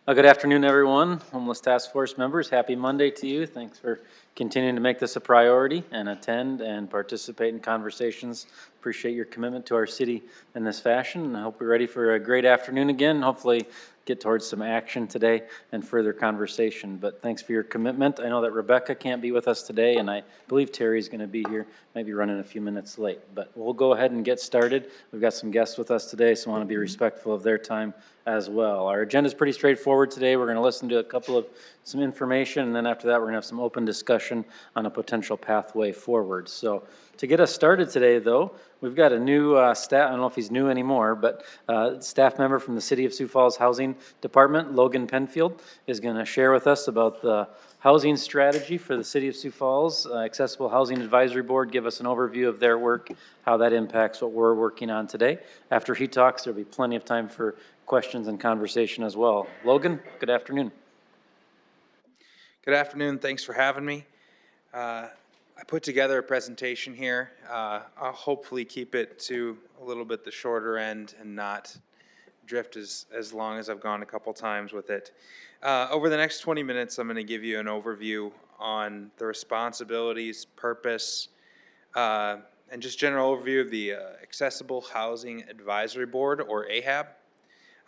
Good afternoon, everyone. Homeless Task Force members, happy Monday to you. Thanks for continuing to make this a priority and attend and participate in conversations. Appreciate your commitment to our city in this fashion, and I hope we're ready for a great afternoon again. Hopefully get towards some action today and further conversation, but thanks for your commitment. I know that Rebecca can't be with us today, and I believe Terry's going to be here, might be running a few minutes late, but we'll go ahead and get started. We've got some guests with us today, so I want to be respectful of their time as well. Our agenda is pretty straightforward today. We're going to listen to a couple of some information, and then after that, we're going to have some open discussion on a potential pathway forward. So to get us started today, though, we've got a new staff, I don't know if he's new anymore, but staff member from the City of Sioux Falls Housing Department, Logan Penfield, is going to share with us about the housing strategy for the City of Sioux Falls. Accessible Housing Advisory Board, give us an overview of their work, how that impacts what we're working on today. After he talks, there'll be plenty of time for questions and conversation as well. Logan, good afternoon. Good afternoon. Thanks for having me. I put together a presentation here. I'll hopefully keep it to a little bit the shorter end and not drift as long as I've gone a couple times with it. Over the next 20 minutes, I'm going to give you an overview on the responsibilities, purpose, and just general overview of the Accessible Housing Advisory Board, or AHAB,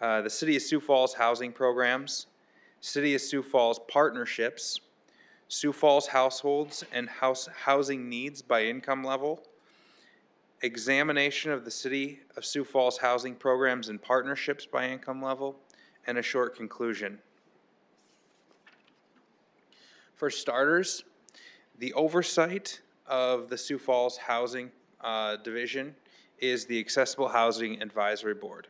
the City of Sioux Falls housing programs, City of Sioux Falls partnerships, Sioux Falls households and housing needs by income level, examination of the City of Sioux Falls housing programs and partnerships by income level, and a short conclusion. For starters, the oversight of the Sioux Falls Housing Division is the Accessible Housing Advisory Board.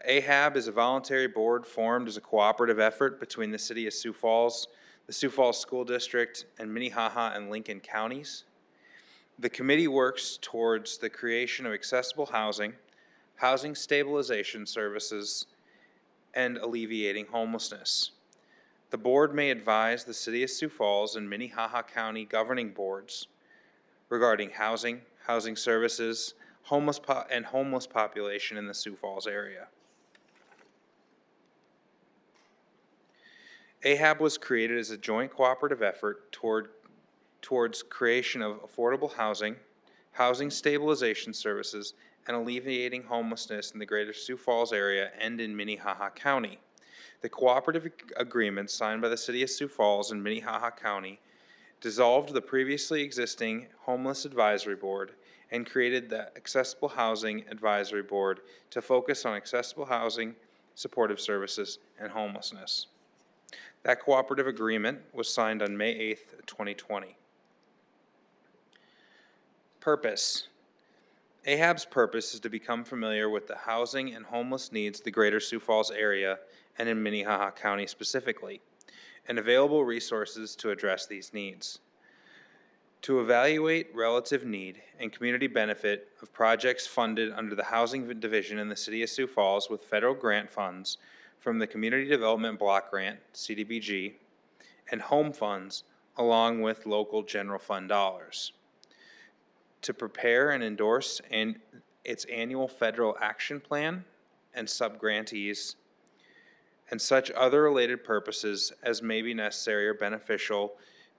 AHAB is a voluntary board formed as a cooperative effort between the City of Sioux Falls, the Sioux Falls School District, and Minnehaha and Lincoln counties. The committee works towards the creation of accessible housing, housing stabilization services, and alleviating homelessness. The board may advise the City of Sioux Falls and Minnehaha County governing boards regarding housing, housing services, homeless population in the Sioux Falls area. AHAB was created as a joint cooperative effort towards creation of affordable housing, housing stabilization services, and alleviating homelessness in the greater Sioux Falls area and in Minnehaha County. The cooperative agreement signed by the City of Sioux Falls and Minnehaha County dissolved the previously existing Homeless Advisory Board and created the Accessible Housing Advisory Board to focus on accessible housing, supportive services, and homelessness. That cooperative agreement was signed on May 8th, 2020. Purpose. AHAB's purpose is to become familiar with the housing and homeless needs of the greater Sioux Falls area and in Minnehaha County specifically, and available resources to address these needs. To evaluate relative need and community benefit of projects funded under the Housing Division in the City of Sioux Falls with federal grant funds from the Community Development Block Grant, CDBG, and home funds, along with local general fund dollars. To prepare and endorse its annual federal action plan and subgrantees, and such other related purposes as may be necessary or beneficial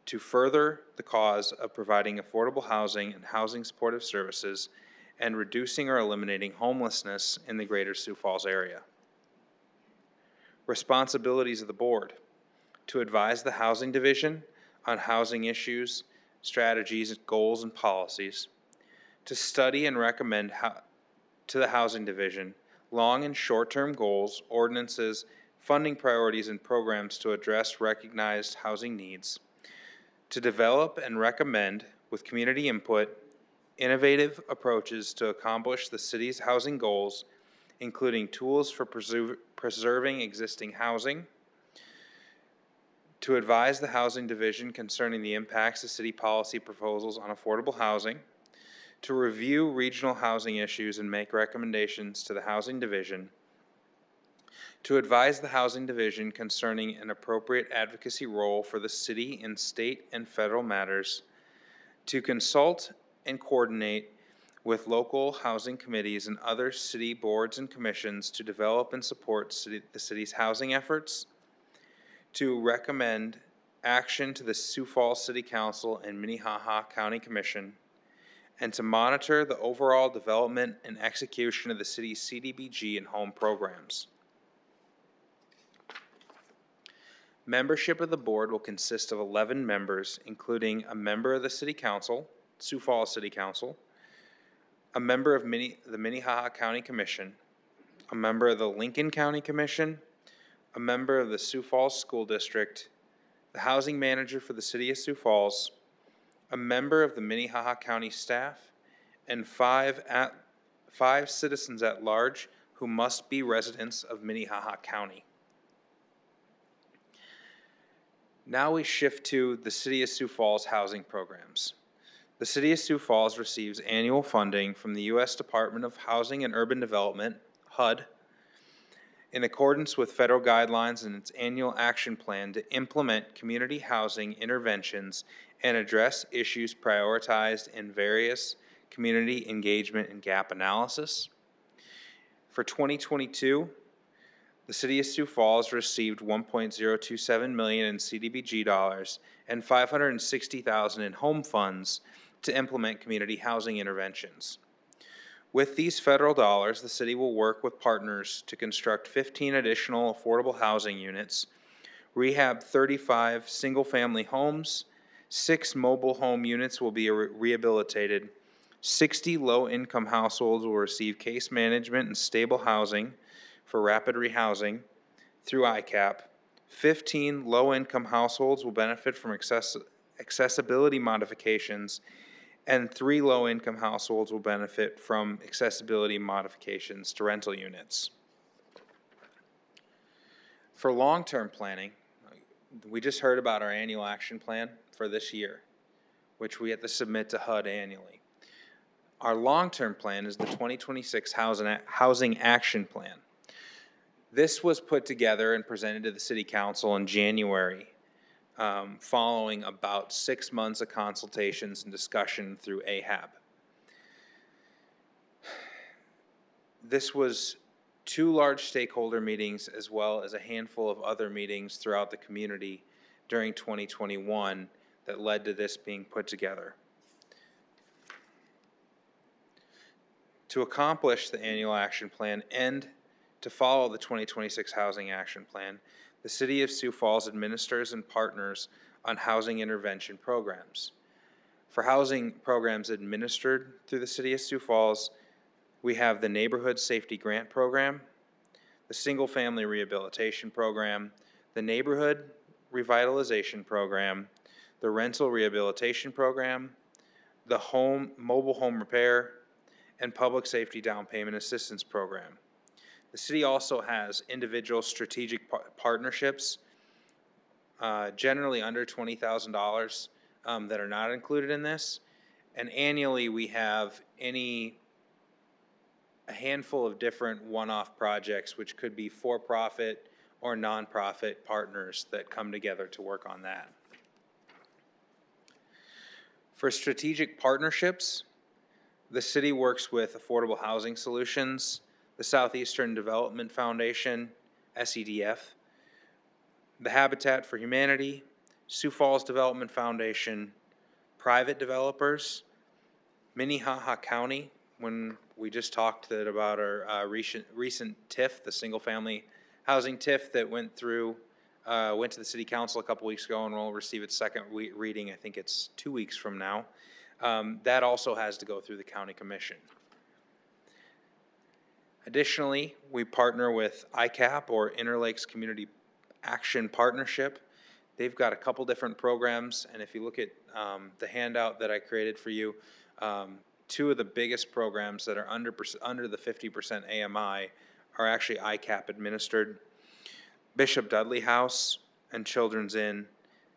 to further the cause of providing affordable housing and housing supportive services and reducing or eliminating homelessness in the greater Sioux Falls area. Responsibilities of the board: to advise the Housing Division on housing issues, strategies, goals, and policies, to study and recommend to the Housing Division long and short-term goals, ordinances, funding priorities, and programs to address recognized housing needs, to develop and recommend, with community input, innovative approaches to accomplish the city's housing goals, including tools for preserving existing housing, to advise the Housing Division concerning the impacts of city policy proposals on affordable housing, to review regional housing issues and make recommendations to the Housing Division, to advise the Housing Division concerning an appropriate advocacy role for the city in state and federal matters, to consult and coordinate with local housing committees and other city boards and commissions to develop and support the city's housing efforts, to recommend action to the Sioux Falls City Council and Minnehaha County Commission, and to monitor the overall development and execution of the city's CDBG and home programs. Membership of the board will consist of 11 members, including a member of the City Council, Sioux Falls City Council, a member of the Minnehaha County Commission, a member of the Lincoln County Commission, a member of the Sioux Falls School District, the housing manager for the City of Sioux Falls, a member of the Minnehaha County staff, and five citizens at large who must be residents of Minnehaha County. Now we shift to the City of Sioux Falls housing programs. The City of Sioux Falls receives annual funding from the U.S. Department of Housing and Urban Development, HUD, in accordance with federal guidelines and its annual action plan to implement community housing interventions and address issues prioritized in various community engagement and gap analysis. For 2022, the City of Sioux Falls received $1.027 million in CDBG dollars and $560,000 in home funds to implement community housing interventions. With these federal dollars, the city will work with partners to construct 15 additional affordable housing units, rehab 35 single-family homes, 6 mobile home units will be rehabilitated, 60 low-income households will receive case management and stable housing for rapid rehousing through ICAP, 15 low-income households will benefit from accessibility modifications, and 3 low-income households will benefit from accessibility modifications to rental units. For long-term planning, we just heard about our annual action plan for this year, which we have to submit to HUD annually. Our long-term plan is the 2026 Housing Action Plan. This was put together and presented to the City Council in January, following about 6 months of consultations and discussion through AHAB. This was 2 large stakeholder meetings as well as a handful of other meetings throughout the community during 2021 that led to this being put together. To accomplish the annual action plan and to follow the 2026 Housing Action Plan, the City of Sioux Falls administers and partners on housing intervention programs. For housing programs administered through the City of Sioux Falls, we have the Neighborhood Safety Grant Program, the Single Family Rehabilitation Program, the Neighborhood Revitalization Program, the Rental Rehabilitation Program, the Mobile Home Repair, and Public Safety Down Payment Assistance Program. The city also has individual strategic partnerships, generally under $20,000, that are not included in this. And annually we have a handful of different one-off projects, which could be for-profit or nonprofit partners that come together to work on that. For strategic partnerships, the city works with Affordable Housing Solutions, the Southeastern Development Foundation, SEDF, the Habitat for Humanity, Sioux Falls Development Foundation, private developers, Minnehaha County, when we just talked about our recent TIF, the single family housing TIF that went to the City Council a couple weeks ago and will receive its second reading, I think it's 2 weeks from now. That also has to go through the County Commission. Additionally, we partner with ICAP, or Interlakes Community Action Partnership. They've got a couple different programs, and if you look at the handout that I created for you, 2 of the biggest programs that are under the 50% AMI are actually ICAP administered. Bishop Dudley House and Children's Inn.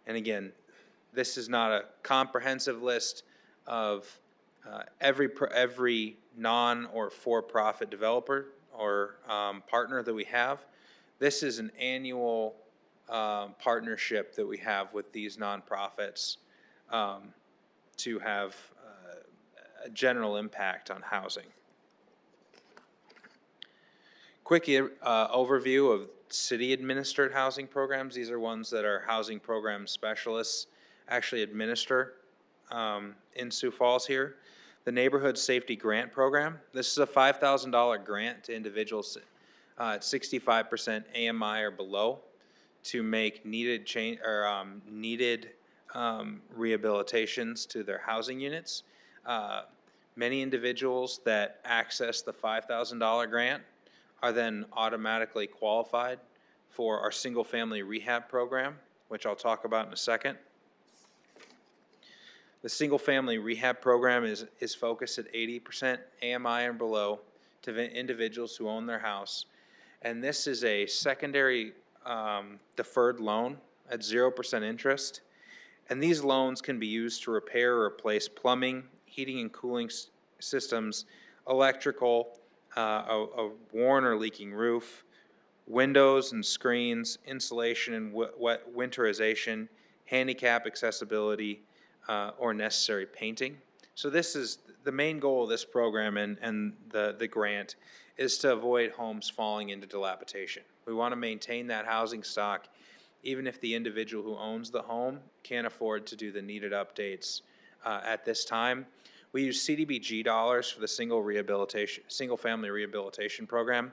And again, this is not a comprehensive list of every non or for-profit developer or partner that we have. This is an annual partnership that we have with these nonprofits to have a general impact on housing. Quick overview of city administered housing programs. These are ones that our housing program specialists actually administer in Sioux Falls here. The Neighborhood Safety Grant Program. This is a $5,000 grant to individuals at 65% AMI or below to make needed rehabilitations to their housing units. Many individuals that access the $5,000 grant are then automatically qualified for our single-family rehab program, which I'll talk about in a second. The single-family rehab program is focused at 80% AMI and below to individuals who own their house. And this is a secondary deferred loan at 0% interest. And these loans can be used to repair or replace plumbing, heating and cooling systems, electrical, a worn or leaking roof, windows and screens, insulation and winterization, handicap accessibility, or necessary painting. So this is the main goal of this program and the grant is to avoid homes falling into dilapidation. We want to maintain that housing stock even if the individual who owns the home can't afford to do the needed updates at this time. We use CDBG dollars for the single family rehabilitation program.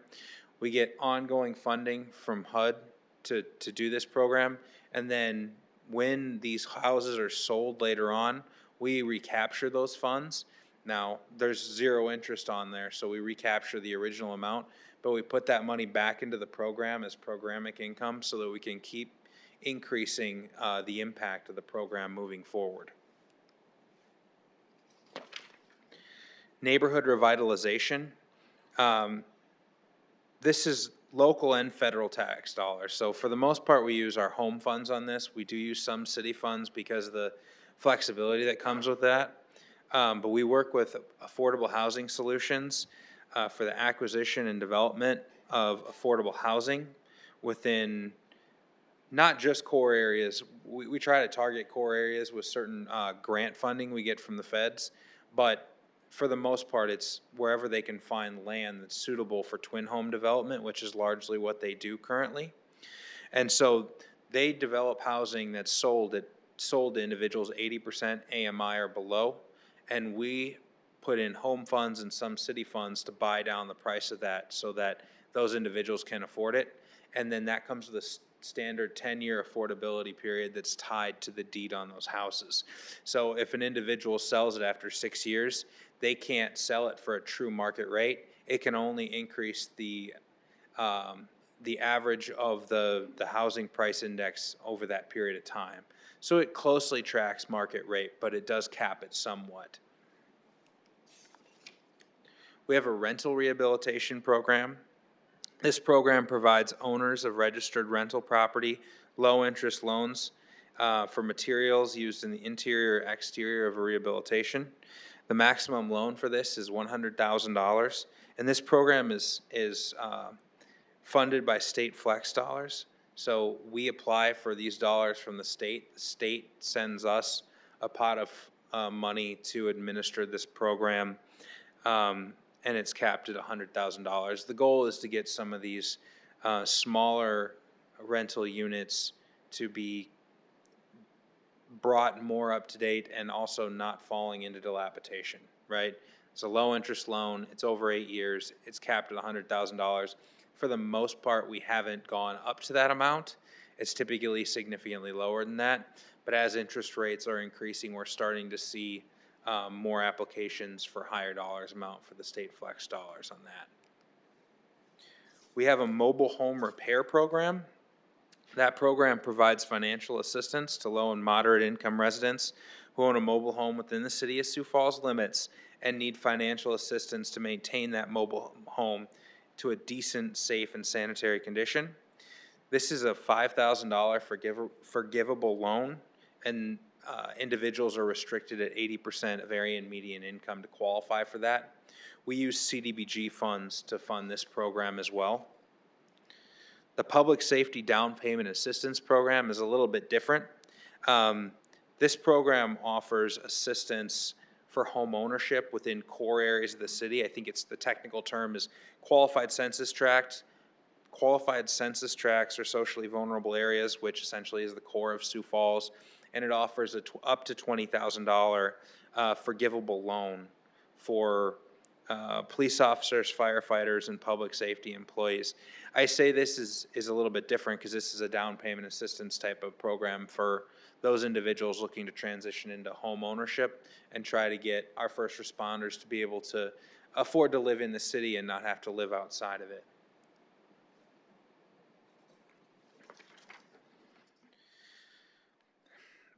We get ongoing funding from HUD to do this program, and then when these houses are sold later on, we recapture those funds. Now, there's zero interest on there, so we recapture the original amount, but we put that money back into the program as programmatic income so that we can keep increasing the impact of the program moving forward. Neighborhood revitalization. This is local and federal tax dollars. So for the most part, we use our home funds on this. We do use some city funds because of the flexibility that comes with that. But we work with affordable housing solutions for the acquisition and development of affordable housing within not just core areas. We try to target core areas with certain grant funding we get from the feds, but for the most part, it's wherever they can find land that's suitable for twin home development, which is largely what they do currently. And so they develop housing that's sold to individuals 80% AMI or below, and we put in home funds and some city funds to buy down the price of that so that those individuals can afford it. And then that comes with a standard 10-year affordability period that's tied to the deed on those houses. So if an individual sells it after 6 years, they can't sell it for a true market rate. It can only increase the average of the housing price index over that period of time. So it closely tracks market rate, but it does cap it somewhat. We have a rental rehabilitation program. This program provides owners of registered rental property low interest loans for materials used in the interior or exterior of a rehabilitation. The maximum loan for this is $100,000, and this program is funded by state flex dollars. So we apply for these dollars from the state. The state sends us a pot of money to administer this program, and it's capped at $100,000. The goal is to get some of these smaller rental units to be brought more up to date and also not falling into dilapidation, right? It's a low interest loan. It's over 8 years. It's capped at $100,000. For the most part, we haven't gone up to that amount. It's typically significantly lower than that. But as interest rates are increasing, we're starting to see more applications for higher dollars amount for the state flex dollars on that. We have a mobile home repair program. That program provides financial assistance to low and moderate income residents who own a mobile home within the city of Sioux Falls limits and need financial assistance to maintain that mobile home to a decent, safe, and sanitary condition. This is a $5,000 forgivable loan, and individuals are restricted at 80% of area and median income to qualify for that. We use CDBG funds to fund this program as well. The Public Safety Down Payment Assistance Program is a little bit different. This program offers assistance for home ownership within core areas of the city. I think it's the technical term is qualified census tracts. Qualified census tracts are socially vulnerable areas, which essentially is the core of Sioux Falls, and it offers up to $20,000 forgivable loan for police officers, firefighters, and public safety employees. I say this is a little bit different because this is a down payment assistance type of program for those individuals looking to transition into home ownership and try to get our first responders to be able to afford to live in the city and not have to live outside of it.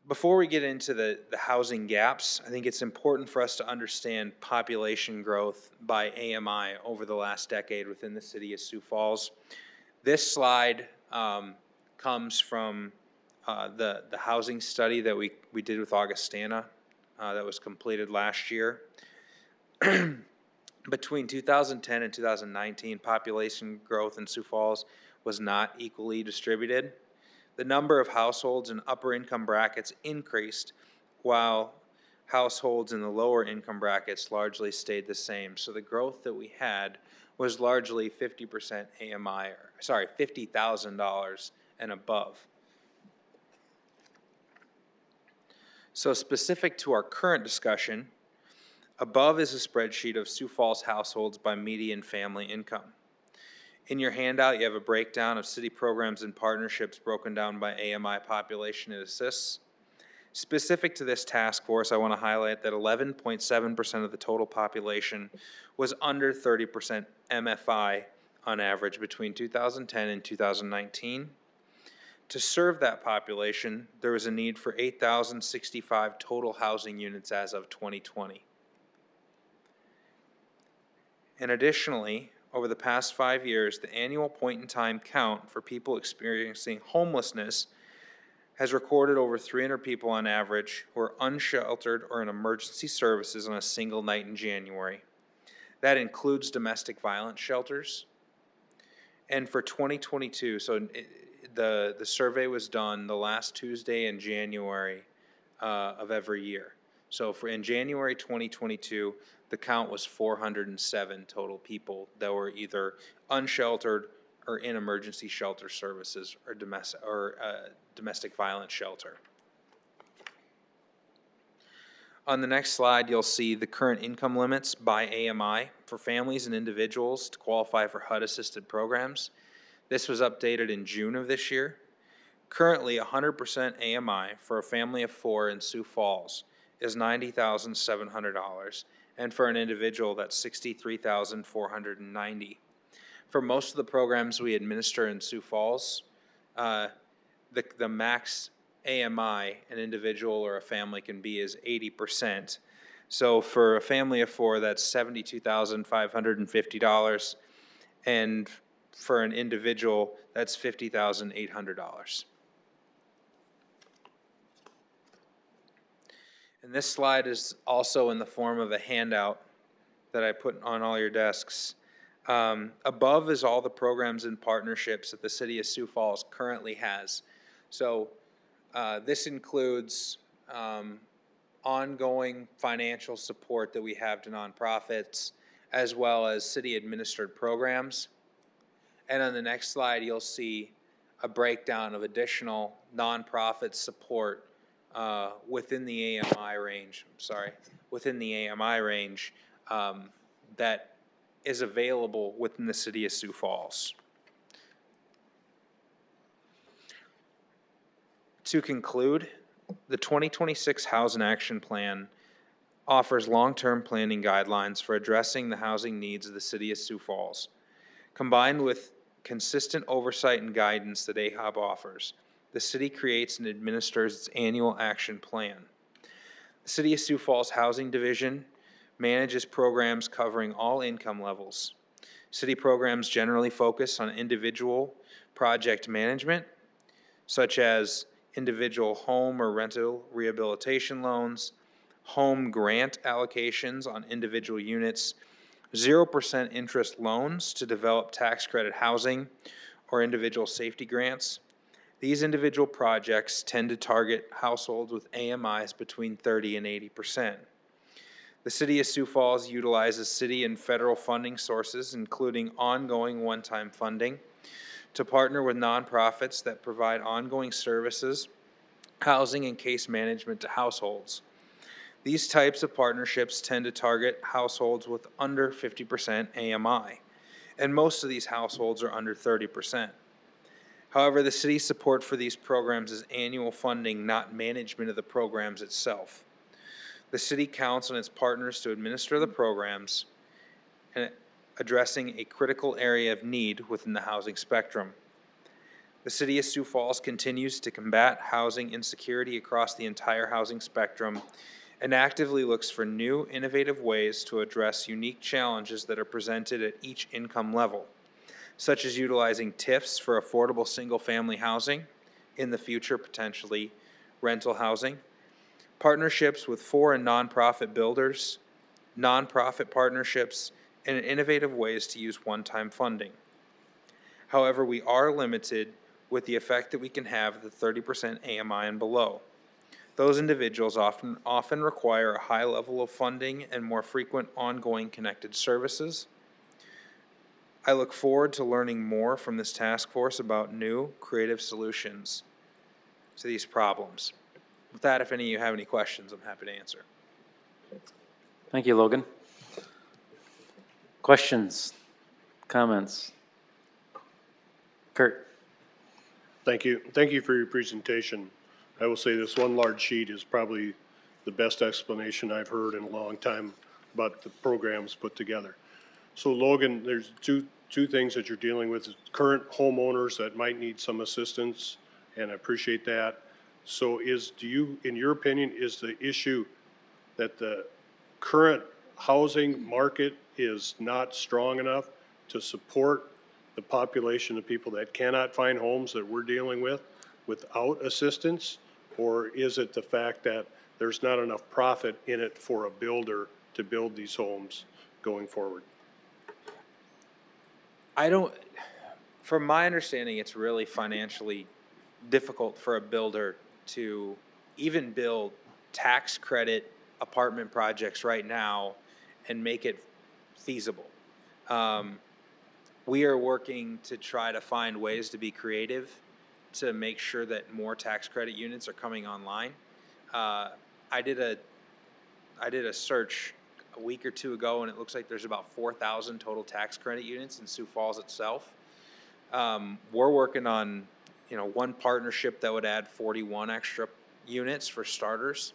Before we get into the housing gaps, I think it's important for us to understand population growth by AMI over the last decade within the city of Sioux Falls. This slide comes from the housing study that we did with Augustana that was completed last year. Between 2010 and 2019, population growth in Sioux Falls was not equally distributed. The number of households in upper income brackets increased, while households in the lower income brackets largely stayed the same. So the growth that we had was largely 50% AMI, $50,000 and above. So specific to our current discussion, above is a spreadsheet of Sioux Falls households by median family income. In your handout, you have a breakdown of city programs and partnerships broken down by AMI population it assists. Specific to this task force, I want to highlight that 11.7% of the total population was under 30% MFI on average between 2010 and 2019. To serve that population, there was a need for 8,065 total housing units as of 2020. And additionally, over the past 5 years, the annual point-in-time count for people experiencing homelessness has recorded over 300 people on average who are unsheltered or in emergency services on a single night in January. That includes domestic violence shelters. And for 2022, so the survey was done the last Tuesday in January of every year. So in January 2022, the count was 407 total people that were either unsheltered or in emergency shelter services or domestic violence shelter. On the next slide, you'll see the current income limits by AMI for families and individuals to qualify for HUD-assisted programs. This was updated in June of this year. Currently, 100% AMI for a family of 4 in Sioux Falls is $90,700, and for an individual, that's $63,490. For most of the programs we administer in Sioux Falls, the max AMI an individual or a family can be is 80%. So for a family of 4, that's $72,550, and for an individual, that's $50,800. And this slide is also in the form of a handout that I put on all your desks. Above is all the programs and partnerships that the city of Sioux Falls currently has. So this includes ongoing financial support that we have to nonprofits, as well as city administered programs. And on the next slide, you'll see a breakdown of additional nonprofit support within the AMI range. That is available within the city of Sioux Falls. To conclude, the 2026 Housing Action Plan offers long-term planning guidelines for addressing the housing needs of the city of Sioux Falls. Combined with consistent oversight and guidance that AHOB offers, the city creates and administers its annual action plan. The City of Sioux Falls Housing Division manages programs covering all income levels. City programs generally focus on individual project management, such as individual home or rental rehabilitation loans, home grant allocations on individual units, 0% interest loans to develop tax credit housing or individual safety grants. These individual projects tend to target households with AMIs between 30 and 80%. The City of Sioux Falls utilizes city and federal funding sources, including ongoing one-time funding, to partner with nonprofits that provide ongoing services, housing, and case management to households. These types of partnerships tend to target households with under 50% AMI, and most of these households are under 30%. However, the city's support for these programs is annual funding, not management of the programs itself. The city counts on its partners to administer the programs and addressing a critical area of need within the housing spectrum. The City of Sioux Falls continues to combat housing insecurity across the entire housing spectrum and actively looks for new, innovative ways to address unique challenges that are presented at each income level, such as utilizing TIFs for affordable single-family housing, in the future potentially rental housing, partnerships with for and nonprofit builders, nonprofit partnerships, and innovative ways to use one-time funding. However, we are limited with the effect that we can have at the 30% AMI and below. Those individuals often require a high level of funding and more frequent ongoing connected services. I look forward to learning more from this task force about new, creative solutions to these problems. With that, if any of you have any questions, I'm happy to answer. Thank you, Logan. Questions, comments? Kurt? Thank you. Thank you for your presentation. I will say this one large sheet is probably the best explanation I've heard in a long time about the programs put together. So Logan, there's two things that you're dealing with: current homeowners that might need some assistance, and I appreciate that. So in your opinion, is the issue that the current housing market is not strong enough to support the population of people that cannot find homes that we're dealing with without assistance? Or is it the fact that there's not enough profit in it for a builder to build these homes going forward? From my understanding, it's really financially difficult for a builder to even build tax credit apartment projects right now and make it feasible. We are working to try to find ways to be creative to make sure that more tax credit units are coming online. I did a search a week or two ago, and it looks like there's about 4,000 total tax credit units in Sioux Falls itself. We're working on, one partnership that would add 41 extra units for starters,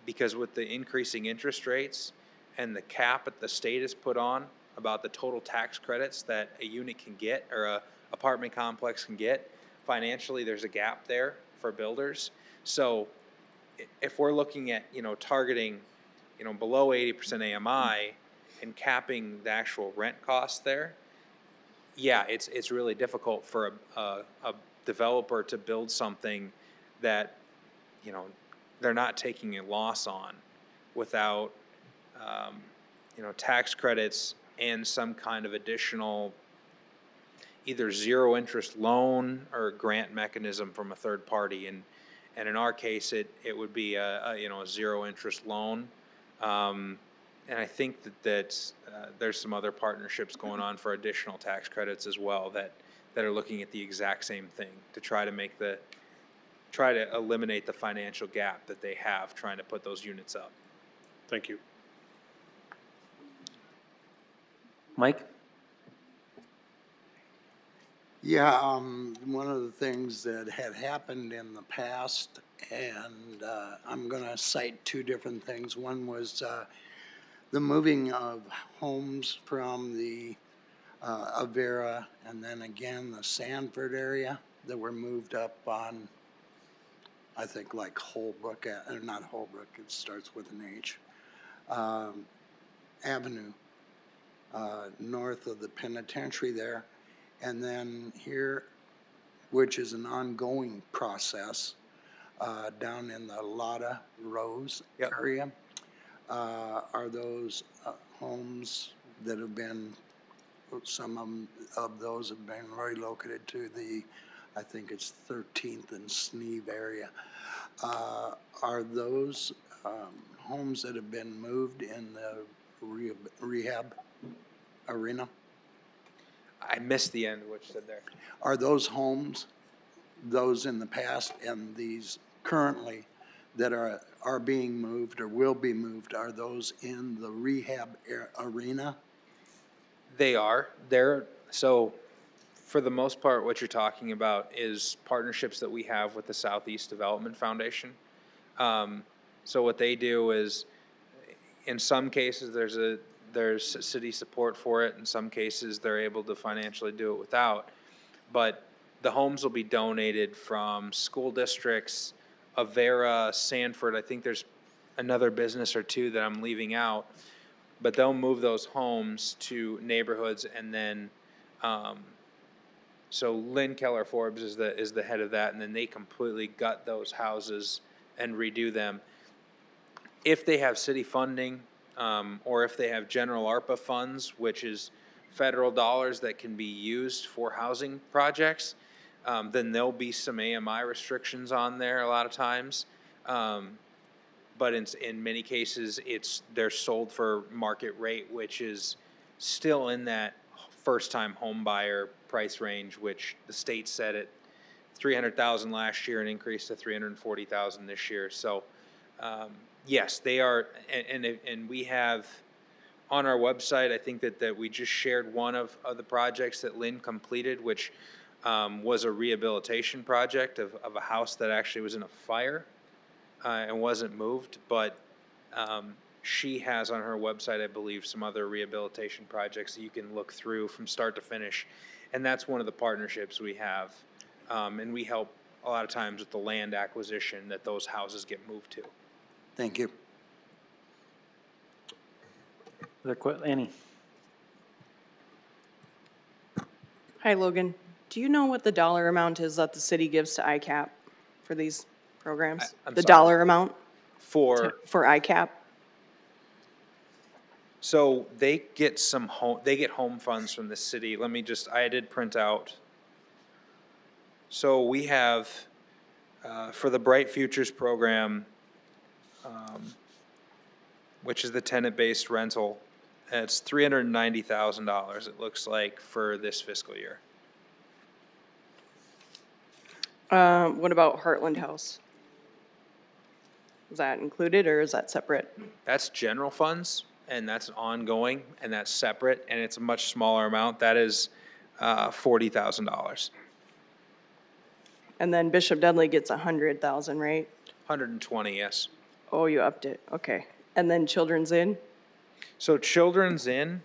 because with the increasing interest rates and the cap that the state has put on about the total tax credits that a unit can get, or a apartment complex can get, financially there's a gap there for builders. So if we're looking at, targeting, below 80% AMI and capping the actual rent costs there, yeah, it's really difficult for a developer to build something that, they're not taking a loss on without, tax credits and some kind of additional either zero interest loan or grant mechanism from a third party. And in our case, it would be a zero interest loan. And I think that there's some other partnerships going on for additional tax credits as well that are looking at the exact same thing to try to eliminate the financial gap that they have trying to put those units up. Thank you. Mike? Yeah, one of the things that had happened in the past, and I'm going to cite two different things. One was the moving of homes from the Avera and then again the Sanford area that were moved up on, I think, like Holbrook, not Holbrook, it starts with an H, Avenue, north of the penitentiary there. And then here, which is an ongoing process, down in the Lotta Rose area, are those homes that have been, some of those have been relocated to the, I think it's 13th and Sneeve area. Are those homes that have been moved in the rehab arena? I missed the end, which said there. Are those homes, those in the past and these currently that are being moved or will be moved, are those in the rehab arena? They are. So for the most part, what you're talking about is partnerships that we have with the Southeast Development Foundation. So what they do is, in some cases, there's city support for it. In some cases, they're able to financially do it without. But the homes will be donated from school districts, Avera, Sanford. I think there's another business or two that I'm leaving out. But they'll move those homes to neighborhoods, and then so Lynn Keller Forbes is the head of that, and then they completely gut those houses and redo them. If they have city funding, or if they have general ARPA funds, which is federal dollars that can be used for housing projects, then there'll be some AMI restrictions on there a lot of times. But in many cases, they're sold for market rate, which is still in that first-time home buyer price range, which the state set at $300,000 last year and increased to $340,000 this year. So, yes, they are, and we have on our website. I think that we just shared one of the projects that Lynn completed, which was a rehabilitation project of a house that actually was in a fire. And wasn't moved, but she has on her website, I believe, some other rehabilitation projects that you can look through from start to finish. And that's one of the partnerships we have. And we help a lot of times with the land acquisition that those houses get moved to. Thank you. Annie? Hi, Logan. Do you know what the dollar amount is that the city gives to ICAP for these programs? I'm The sorry. dollar amount For ICAP? so they get home funds from the city. I did print out. So we have for the Bright Futures program, which is the tenant-based rental, it's $390,000. It looks like for this fiscal year. What about Heartland House? Is that included or is that separate? That's general funds, and that's ongoing, and that's separate, and it's a much smaller amount. That is $40,000. And then Bishop Dudley gets 100,000, right? 120, yes. Oh, you upped it. Okay. And then Children's Inn? So Children's Inn,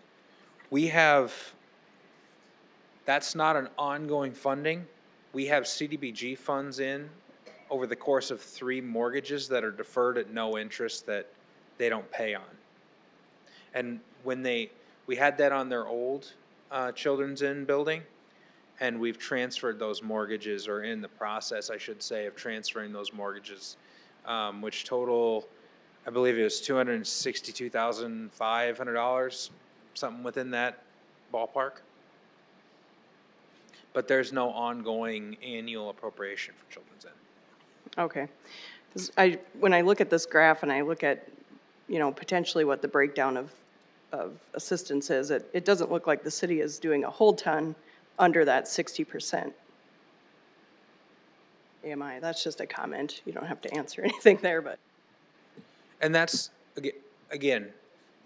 that's not an ongoing funding. We have CDBG funds in over the course of 3 mortgages that are deferred at no interest that they don't pay on. And we had that on their old Children's Inn building, and we've transferred those mortgages, or in the process, I should say, of transferring those mortgages, which total, I believe it was $262,500, something within that ballpark. But there's no ongoing annual appropriation for Children's Inn. Okay. 'Cause when I look at this graph and I look at, potentially what the breakdown of assistance is, it doesn't look like the city is doing a whole ton under that 60%. AMI, that's just a comment. You don't have to answer anything there, but. And that's, again,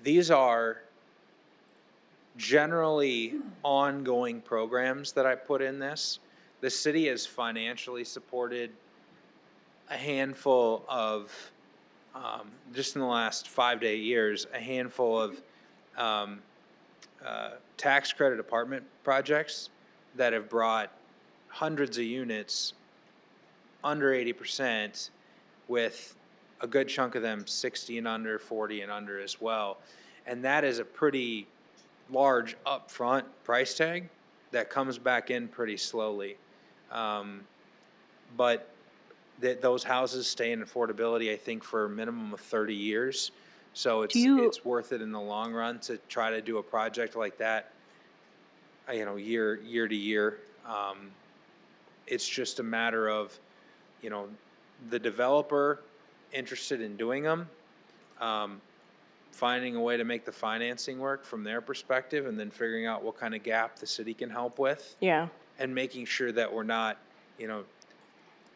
these are generally ongoing programs that I put in this. The city has financially supported a handful of, just in the last 5 to 8 years, a handful of tax credit apartment projects that have brought hundreds of units under 80%, with a good chunk of them 60 and under, 40 and under as well. And that is a pretty large upfront price tag that comes back in pretty slowly. But those houses stay in affordability, I think, for a minimum of 30 years. So it's worth it in the long run to try to do a project like that, year to year. It's just a matter of, the developer interested in doing them, finding a way to make the financing work from their perspective, and then figuring out what kind of gap the city can help with, Yeah. and making sure that we're not,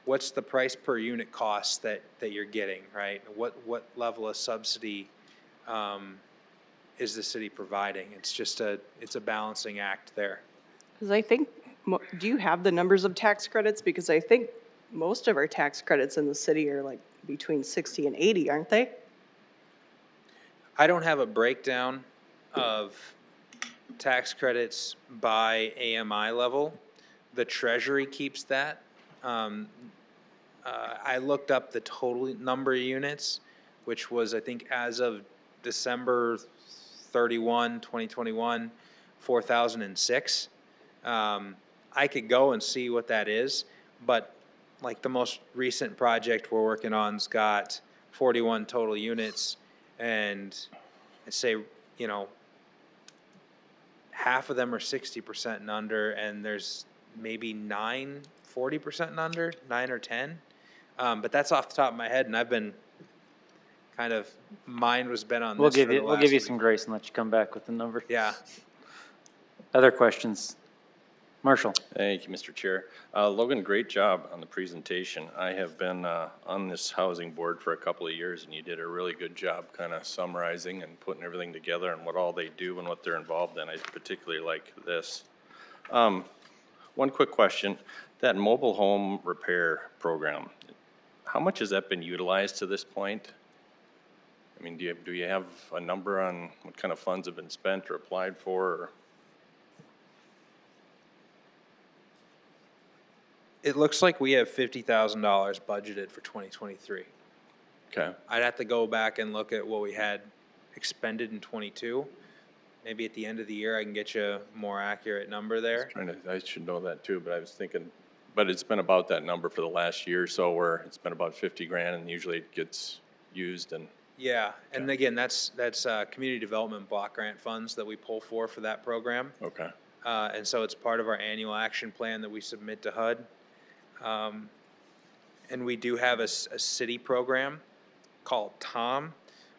what's the price per unit cost that you're getting, right? What level of subsidy is the city providing? It's just it's a balancing act there. Because I think, do you have the numbers of tax credits? Because I think most of our tax credits in the city are like between 60 and 80, aren't they? I don't have a breakdown of tax credits by AMI level. The Treasury keeps that. I looked up the total number of units, which was, I think, as of December 31, 2021, 4,006. I could go and see what that is, but like the most recent project we're working on's got 41 total units, and I'd say, half of them are 60% and under, and there's maybe 40% and under, 9 or 10. But that's off the top of my head, and I've been kind of, mind was been on this for the last We'll give you week. some grace and let you come back with the number. Yeah. Other questions? Marshall? Thank you, Mr. Chair. Logan, great job on the presentation. I have been on this housing board for a couple of years, and you did a really good job kind of summarizing and putting everything together and what all they do and what they're involved in. I particularly like this. One quick question. That mobile home repair program, how much has that been utilized to this point? I mean, do you have a number on what kind of funds have been spent or applied for? Or? It looks like we have $50,000 budgeted for 2023. Okay. I'd have to go back and look at what we had expended in 22. Maybe at the end of the year I can get you a more accurate number there. I should know that too, but I was thinking, but it's been about that number for the last year or so, where it's been about 50 grand, and usually it gets used. And yeah, and again, that's community development block grant funds that we pull for that program. okay. And so it's part of our annual action plan that we submit to HUD. And we do have a city program called TOM,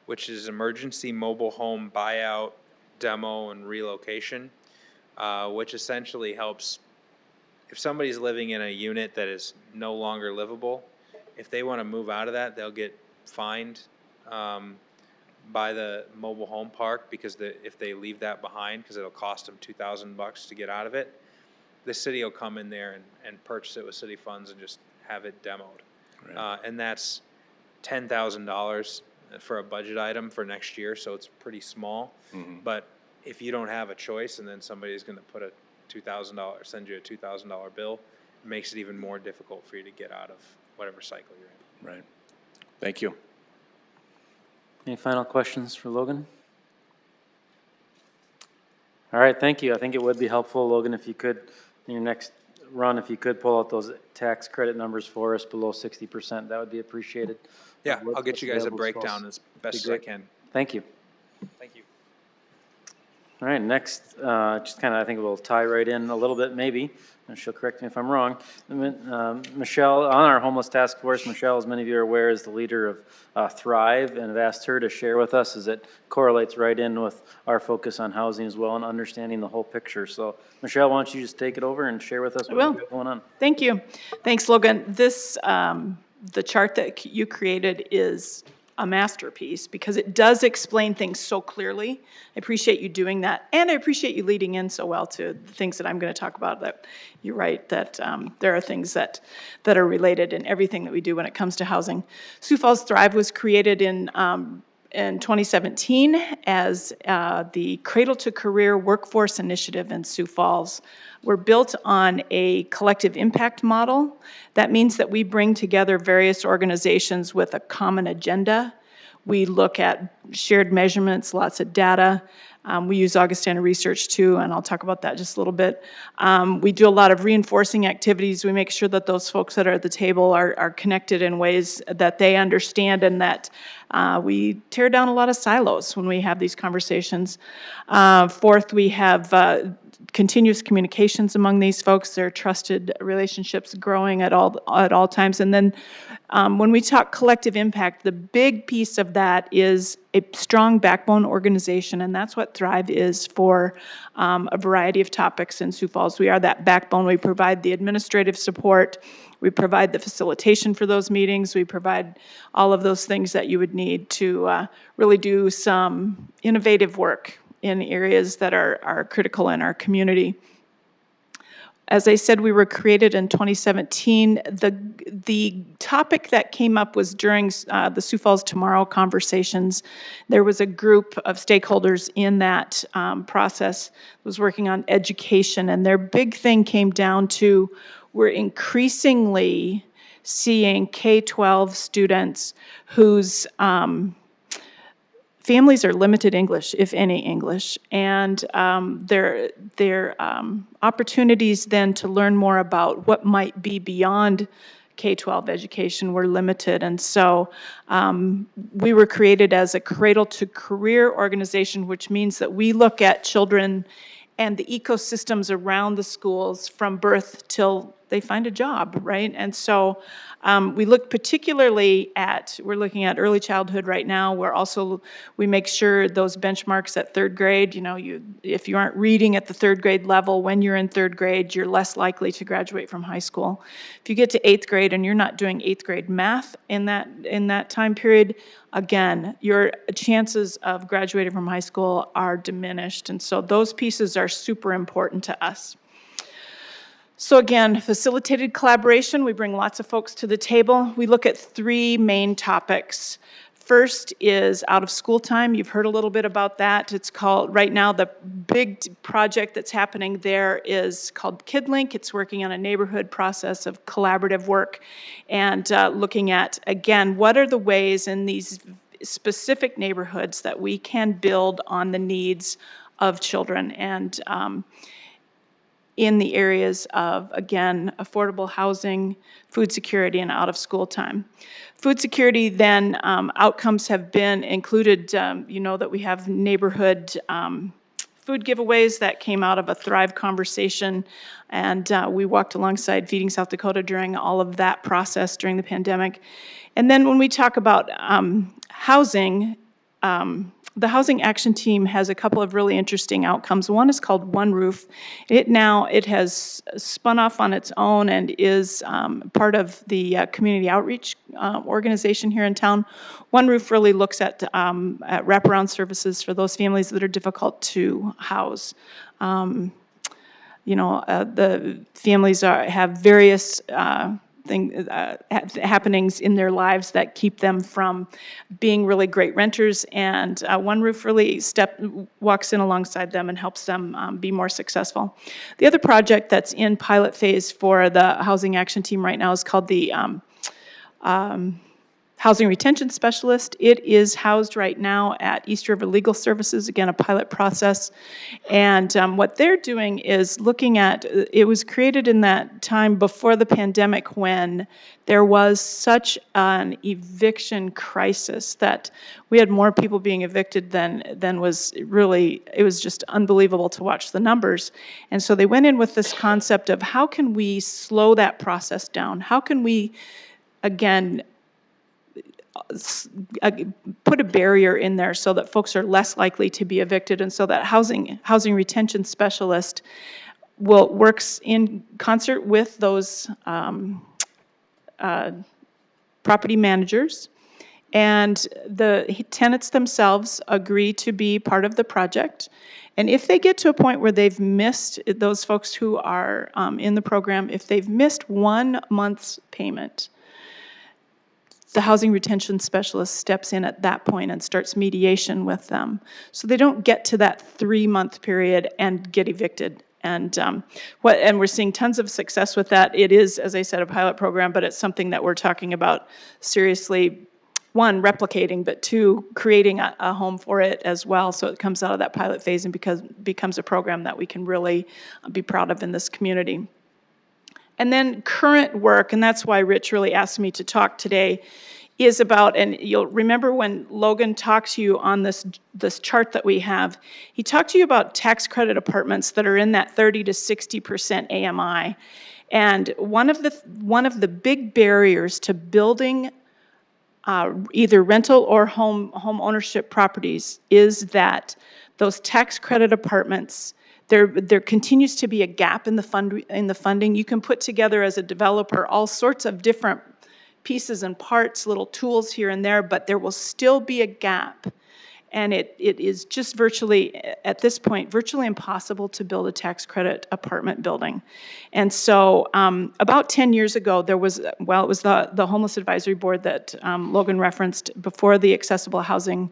which is Emergency Mobile Home Buyout, Demo, and Relocation, which essentially helps if somebody's living in a unit that is no longer livable. If they want to move out of that, they'll get fined by the mobile home park, because if they leave that behind, because it'll cost them $2,000 to get out of it, the city will come in there and purchase it with city funds and just have it demoed. Right. And that's $10,000 for a budget item for next year, so it's pretty small. Mm-hmm. But if you don't have a choice, and then somebody's going to put a send you a $2,000 bill, it makes it even more difficult for you to get out of whatever cycle you're in. Right. Thank you. Any final questions for Logan? All right, thank you. I think it would be helpful, Logan, if you could, in your next run, if you could pull out those tax credit numbers for us below 60%, that would be appreciated. Yeah, I'll get you guys a breakdown as best as I can. Thank you. Thank you. All right, next, just kind of, I think we'll tie right in a little bit, maybe, and she'll correct me if I'm wrong. Michelle, on our homeless task force, Michelle, as many of you are aware, is the leader of Thrive, and I've asked her to share with us as it correlates right in with our focus on housing as well and understanding the whole picture. So, Michelle, why don't you just take it over and share with us what's going on? Thank you. Thanks, Logan. This, the chart that you created is a masterpiece because it does explain things so clearly. I appreciate you doing that, and I appreciate you leading in so well to the things that I'm going to talk about. That you're right, that there are things that are related in everything that we do when it comes to housing. Sioux Falls Thrive was created in 2017 as the Cradle to Career Workforce Initiative in Sioux Falls. We're built on a collective impact model. That means that we bring together various organizations with a common agenda. We look at shared measurements, lots of data. We use Augustana research too, and I'll talk about that just a little bit. We do a lot of reinforcing activities. We make sure that those folks that are at the table are connected in ways that they understand, and that we tear down a lot of silos when we have these conversations. Fourth, we have continuous communications among these folks, their trusted relationships growing at all times. And then when we talk collective impact, the big piece of that is a strong backbone organization, and that's what Thrive is for a variety of topics in Sioux Falls. We are that backbone. We provide the administrative support. We provide the facilitation for those meetings. We provide all of those things that you would need to really do some innovative work in areas that are critical in our community. As I said, we were created in 2017. The topic that came up was during the Sioux Falls Tomorrow conversations. There was a group of stakeholders in that process that was working on education, and their big thing came down to we're increasingly seeing K-12 students whose families are limited English, if any English, and their opportunities then to learn more about what might be beyond K-12 education were limited. And so we were created as a cradle-to-career organization, which means that we look at children and the ecosystems around the schools from birth till they find a job, right? And so we look particularly we're looking at early childhood right now. We make sure those benchmarks at third grade, if you aren't reading at the third grade level when you're in third grade, you're less likely to graduate from high school. If you get to eighth grade and you're not doing eighth grade math in that time period, again, your chances of graduating from high school are diminished. And so those pieces are super important to us. So again, facilitated collaboration, we bring lots of folks to the table. We look at three main topics. First is out of school time. You've heard a little bit about that. It's called, right now, the big project that's happening there is called KidLink. It's working on a neighborhood process of collaborative work and looking at, again, what are the ways in these specific neighborhoods that we can build on the needs of children and in the areas of, again, affordable housing, food security, and out-of-school time. Food security, then, outcomes have been included. You know that we have neighborhood food giveaways that came out of a Thrive conversation, and we walked alongside Feeding South Dakota during all of that process during the pandemic. And then when we talk about housing, the Housing Action Team has a couple of really interesting outcomes. One is called One Roof. It has spun off on its own and is part of the community outreach organization here in town. One Roof really looks at wraparound services for those families that are difficult to house. The families have various happenings in their lives that keep them from being really great renters, and One Roof really walks in alongside them and helps them be more successful. The other project that's in pilot phase for the Housing Action Team right now is called the Housing Retention Specialist. It is housed right now at East River Legal Services, again, a pilot process. And what they're doing is looking at, it was created in that time before the pandemic when there was such an eviction crisis that we had more people being evicted than was really, it was just unbelievable to watch the numbers. And so they went in with this concept of how can we slow that process down? How can we, again, put a barrier in there so that folks are less likely to be evicted, and so that housing retention specialist works in concert with those property managers, and the tenants themselves agree to be part of the project. And if they get to a point where they've missed, those folks who are in the program, if they've missed 1 month's payment, the housing retention specialist steps in at that point and starts mediation with them. So they don't get to that 3-month period and get evicted. And we're seeing tons of success with that. It is, as I said, a pilot program, but it's something that we're talking about seriously, one, replicating, but two, creating a home for it as well. So it comes out of that pilot phase and becomes a program that we can really be proud of in this community. And then current work, and that's why Rich really asked me to talk today, is about, and you'll remember when Logan talked to you on this chart that we have, he talked to you about tax credit apartments that are in that 30 to 60% AMI. And one of the big barriers to building either rental or home ownership properties is that those tax credit apartments, there continues to be a gap in the funding. You can put together as a developer all sorts of different pieces and parts, little tools here and there, but there will still be a gap. And it is just virtually, at this point, virtually impossible to build a tax credit apartment building. And so about 10 years ago, there was, well, it was the Homeless Advisory Board that Logan referenced before the Accessible Housing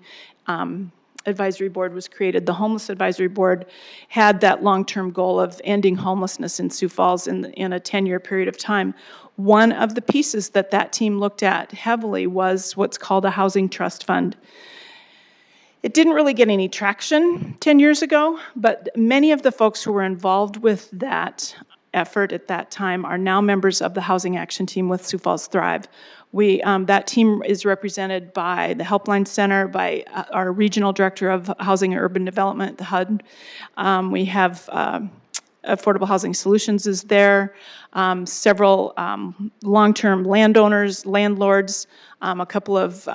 Advisory Board was created. The Homeless Advisory Board had that long-term goal of ending homelessness in Sioux Falls in a 10-year period of time. One of the pieces that team looked at heavily was what's called a housing trust fund. It didn't really get any traction 10 years ago, but many of the folks who were involved with that effort at that time are now members of the Housing Action Team with Sioux Falls Thrive. That team is represented by the Helpline Center, by our Regional Director of Housing and Urban Development, the HUD. We have Affordable Housing Solutions is there, several long-term landowners, landlords, a couple of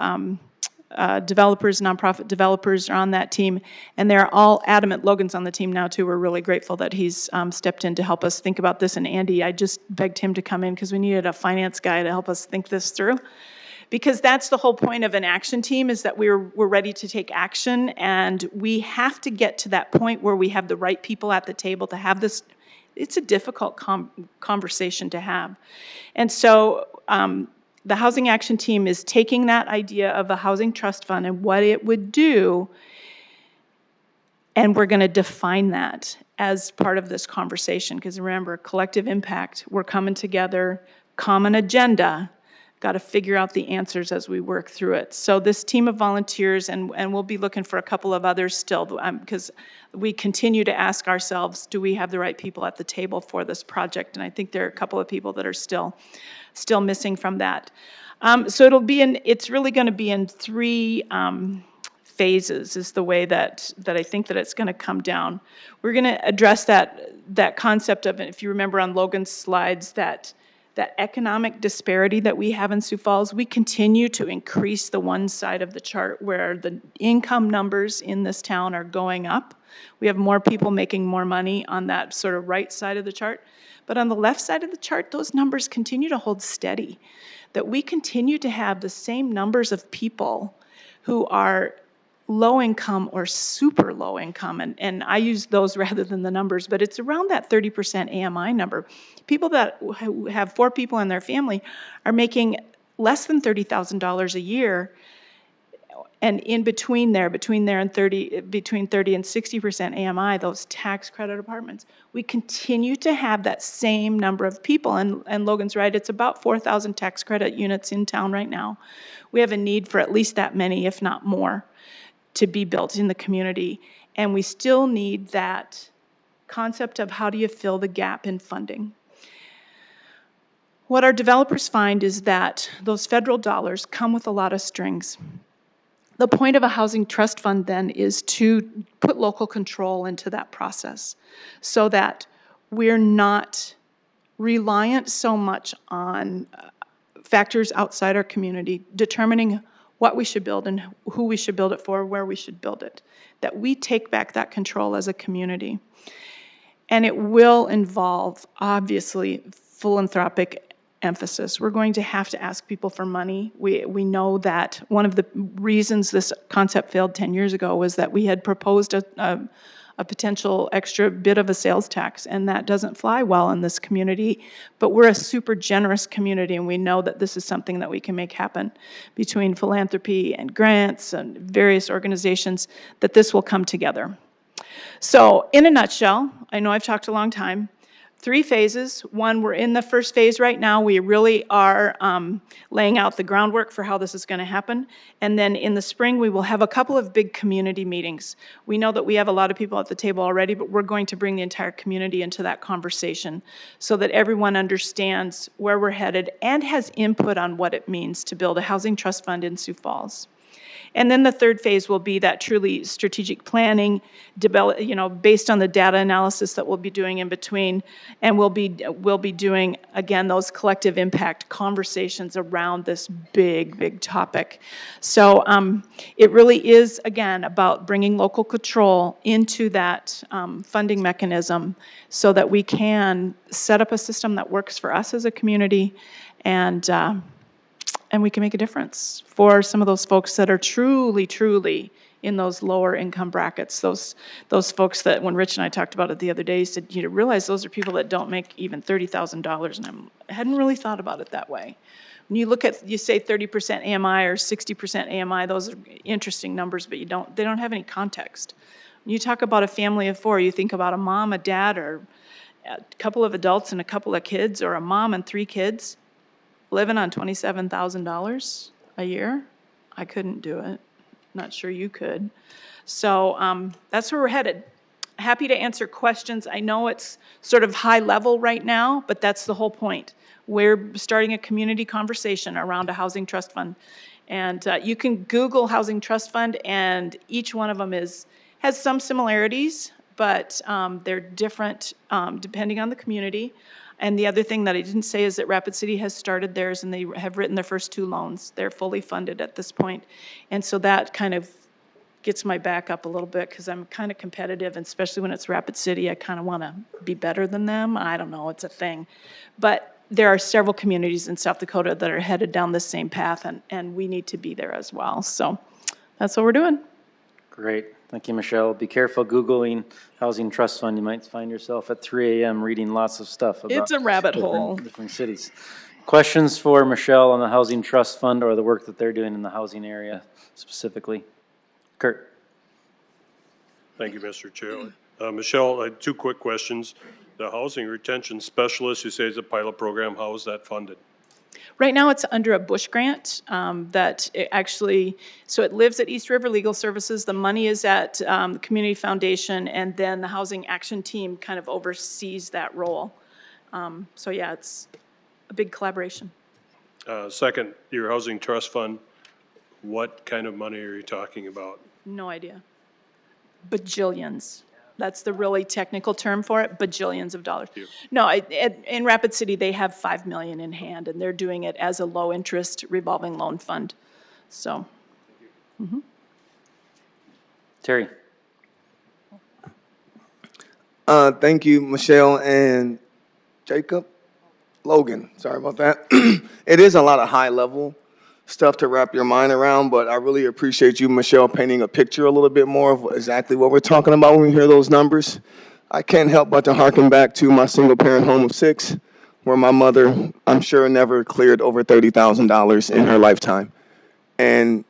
developers, nonprofit developers are on that team, and they're all adamant. Logan's on the team now too. We're really grateful that he's stepped in to help us think about this. And Andy, I just begged him to come in because we needed a finance guy to help us think this through. Because that's the whole point of an action team, is that we're ready to take action, and we have to get to that point where we have the right people at the table to have this. It's a difficult conversation to have. And so the Housing Action Team is taking that idea of a housing trust fund and what it would do, and we're going to define that as part of this conversation. Because remember, collective impact, we're coming together, common agenda, got to figure out the answers as we work through it. So this team of volunteers, and we'll be looking for a couple of others still, because we continue to ask ourselves, do we have the right people at the table for this project? And I think there are a couple of people that are still missing from that. So it's really going to be in three phases is the way that I think that it's going to come down. We're going to address that concept of, if you remember on Logan's slides, that economic disparity that we have in Sioux Falls. We continue to increase the one side of the chart where the income numbers in this town are going up. We have more people making more money on that sort of right side of the chart. But on the left side of the chart, those numbers continue to hold steady. That we continue to have the same numbers of people who are low income or super low income, and I use those rather than the numbers, but it's around that 30% AMI number. People that have 4 people in their family are making less than $30,000 a year, and in between there and 30, between 30 and 60% AMI, those tax credit apartments, we continue to have that same number of people, and Logan's right, it's about 4,000 tax credit units in town right now. We have a need for at least that many, if not more, to be built in the community. And we still need that concept of how do you fill the gap in funding. What our developers find is that those federal dollars come with a lot of strings. The point of a housing trust fund then is to put local control into that process so that we're not reliant so much on factors outside our community determining what we should build and who we should build it for, where we should build it, that we take back that control as a community. And it will involve, obviously, philanthropic emphasis. We're going to have to ask people for money. We know that one of the reasons this concept failed 10 years ago was that we had proposed a potential extra bit of a sales tax, and that doesn't fly well in this community. But we're a super generous community, and we know that this is something that we can make happen between philanthropy and grants and various organizations, that this will come together. So in a nutshell, I know I've talked a long time. 3 phases. One, we're in the first phase right now. We really are laying out the groundwork for how this is going to happen. And then in the spring, we will have a couple of big community meetings. We know that we have a lot of people at the table already, but we're going to bring the entire community into that conversation so that everyone understands where we're headed and has input on what it means to build a housing trust fund in Sioux Falls. And then the third phase will be that truly strategic planning, based on the data analysis that we'll be doing in between, and we'll be doing, again, those collective impact conversations around this big topic. So it really is, again, about bringing local control into that funding mechanism so that we can set up a system that works for us as a community, and we can make a difference for some of those folks that are truly in those lower income brackets. Those folks that, when Rich and I talked about it the other day, he said, you realize those are people that don't make even $30,000, and I hadn't really thought about it that way. When you look at, you say 30% AMI or 60% AMI, those are interesting numbers, but they don't have any context. When you talk about a family of 4, you think about a mom, a dad, or a couple of adults and a couple of kids, or a mom and 3 kids. Living on $27,000 a year, I couldn't do it. Not sure you could. So that's where we're headed. Happy to answer questions. I know it's sort of high level right now, but that's the whole point. We're starting a community conversation around a housing trust fund. And you can Google housing trust fund, and each one of them has some similarities, but they're different depending on the community. And the other thing that I didn't say is that Rapid City has started theirs, and they have written their first 2 loans. They're fully funded at this point. And so that kind of gets my back up a little bit because I'm kind of competitive, and especially when it's Rapid City, I kind of want to be better than them. I don't know, it's a thing. But there are several communities in South Dakota that are headed down the same path, and we need to be there as well. So that's what we're doing. Great. Thank you, Michelle. Be careful Googling housing trust fund. You might find yourself at 3 a.m. reading lots of stuff about It's a rabbit hole. Different cities. Questions for Michelle on the housing trust fund or the work that they're doing in the housing area specifically? Kurt. Thank you, Mr. Chair. Michelle, I had 2 quick questions. The housing retention specialist, you say is a pilot program. How is that funded? Right now, it's under a Bush grant that it actually, so it lives at East River Legal Services. The money is at the Community Foundation, and then the Housing Action Team kind of oversees that role. So yeah, it's a big collaboration. Second, your housing trust fund, what kind of money are you talking about? No idea. Bajillions. That's the really technical term for it, bajillions of dollars. No, in Rapid City, they have $5 million in hand, and they're doing it as a low-interest revolving loan fund. So. Mm-hmm. Terry. Thank you, Michelle and Jacob. Logan, sorry about that. It is a lot of high-level stuff to wrap your mind around, but I really appreciate you, Michelle, painting a picture a little bit more of exactly what we're talking about when we hear those numbers. I can't help but to harken back to my single-parent home of 6, where my mother, I'm sure, never cleared over $30,000 in her lifetime. And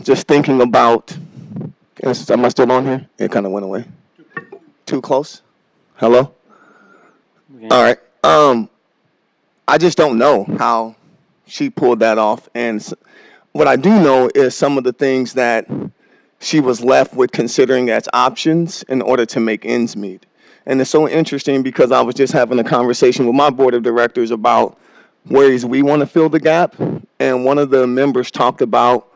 just thinking about, am I still on here? It kind of went away. Too close? Hello? Okay. All right. I just don't know how she pulled that off. And what I do know is some of the things that she was left with considering as options in order to make ends meet. And it's so interesting because I was just having a conversation with my board of directors about ways we want to fill the gap. And one of the members talked about,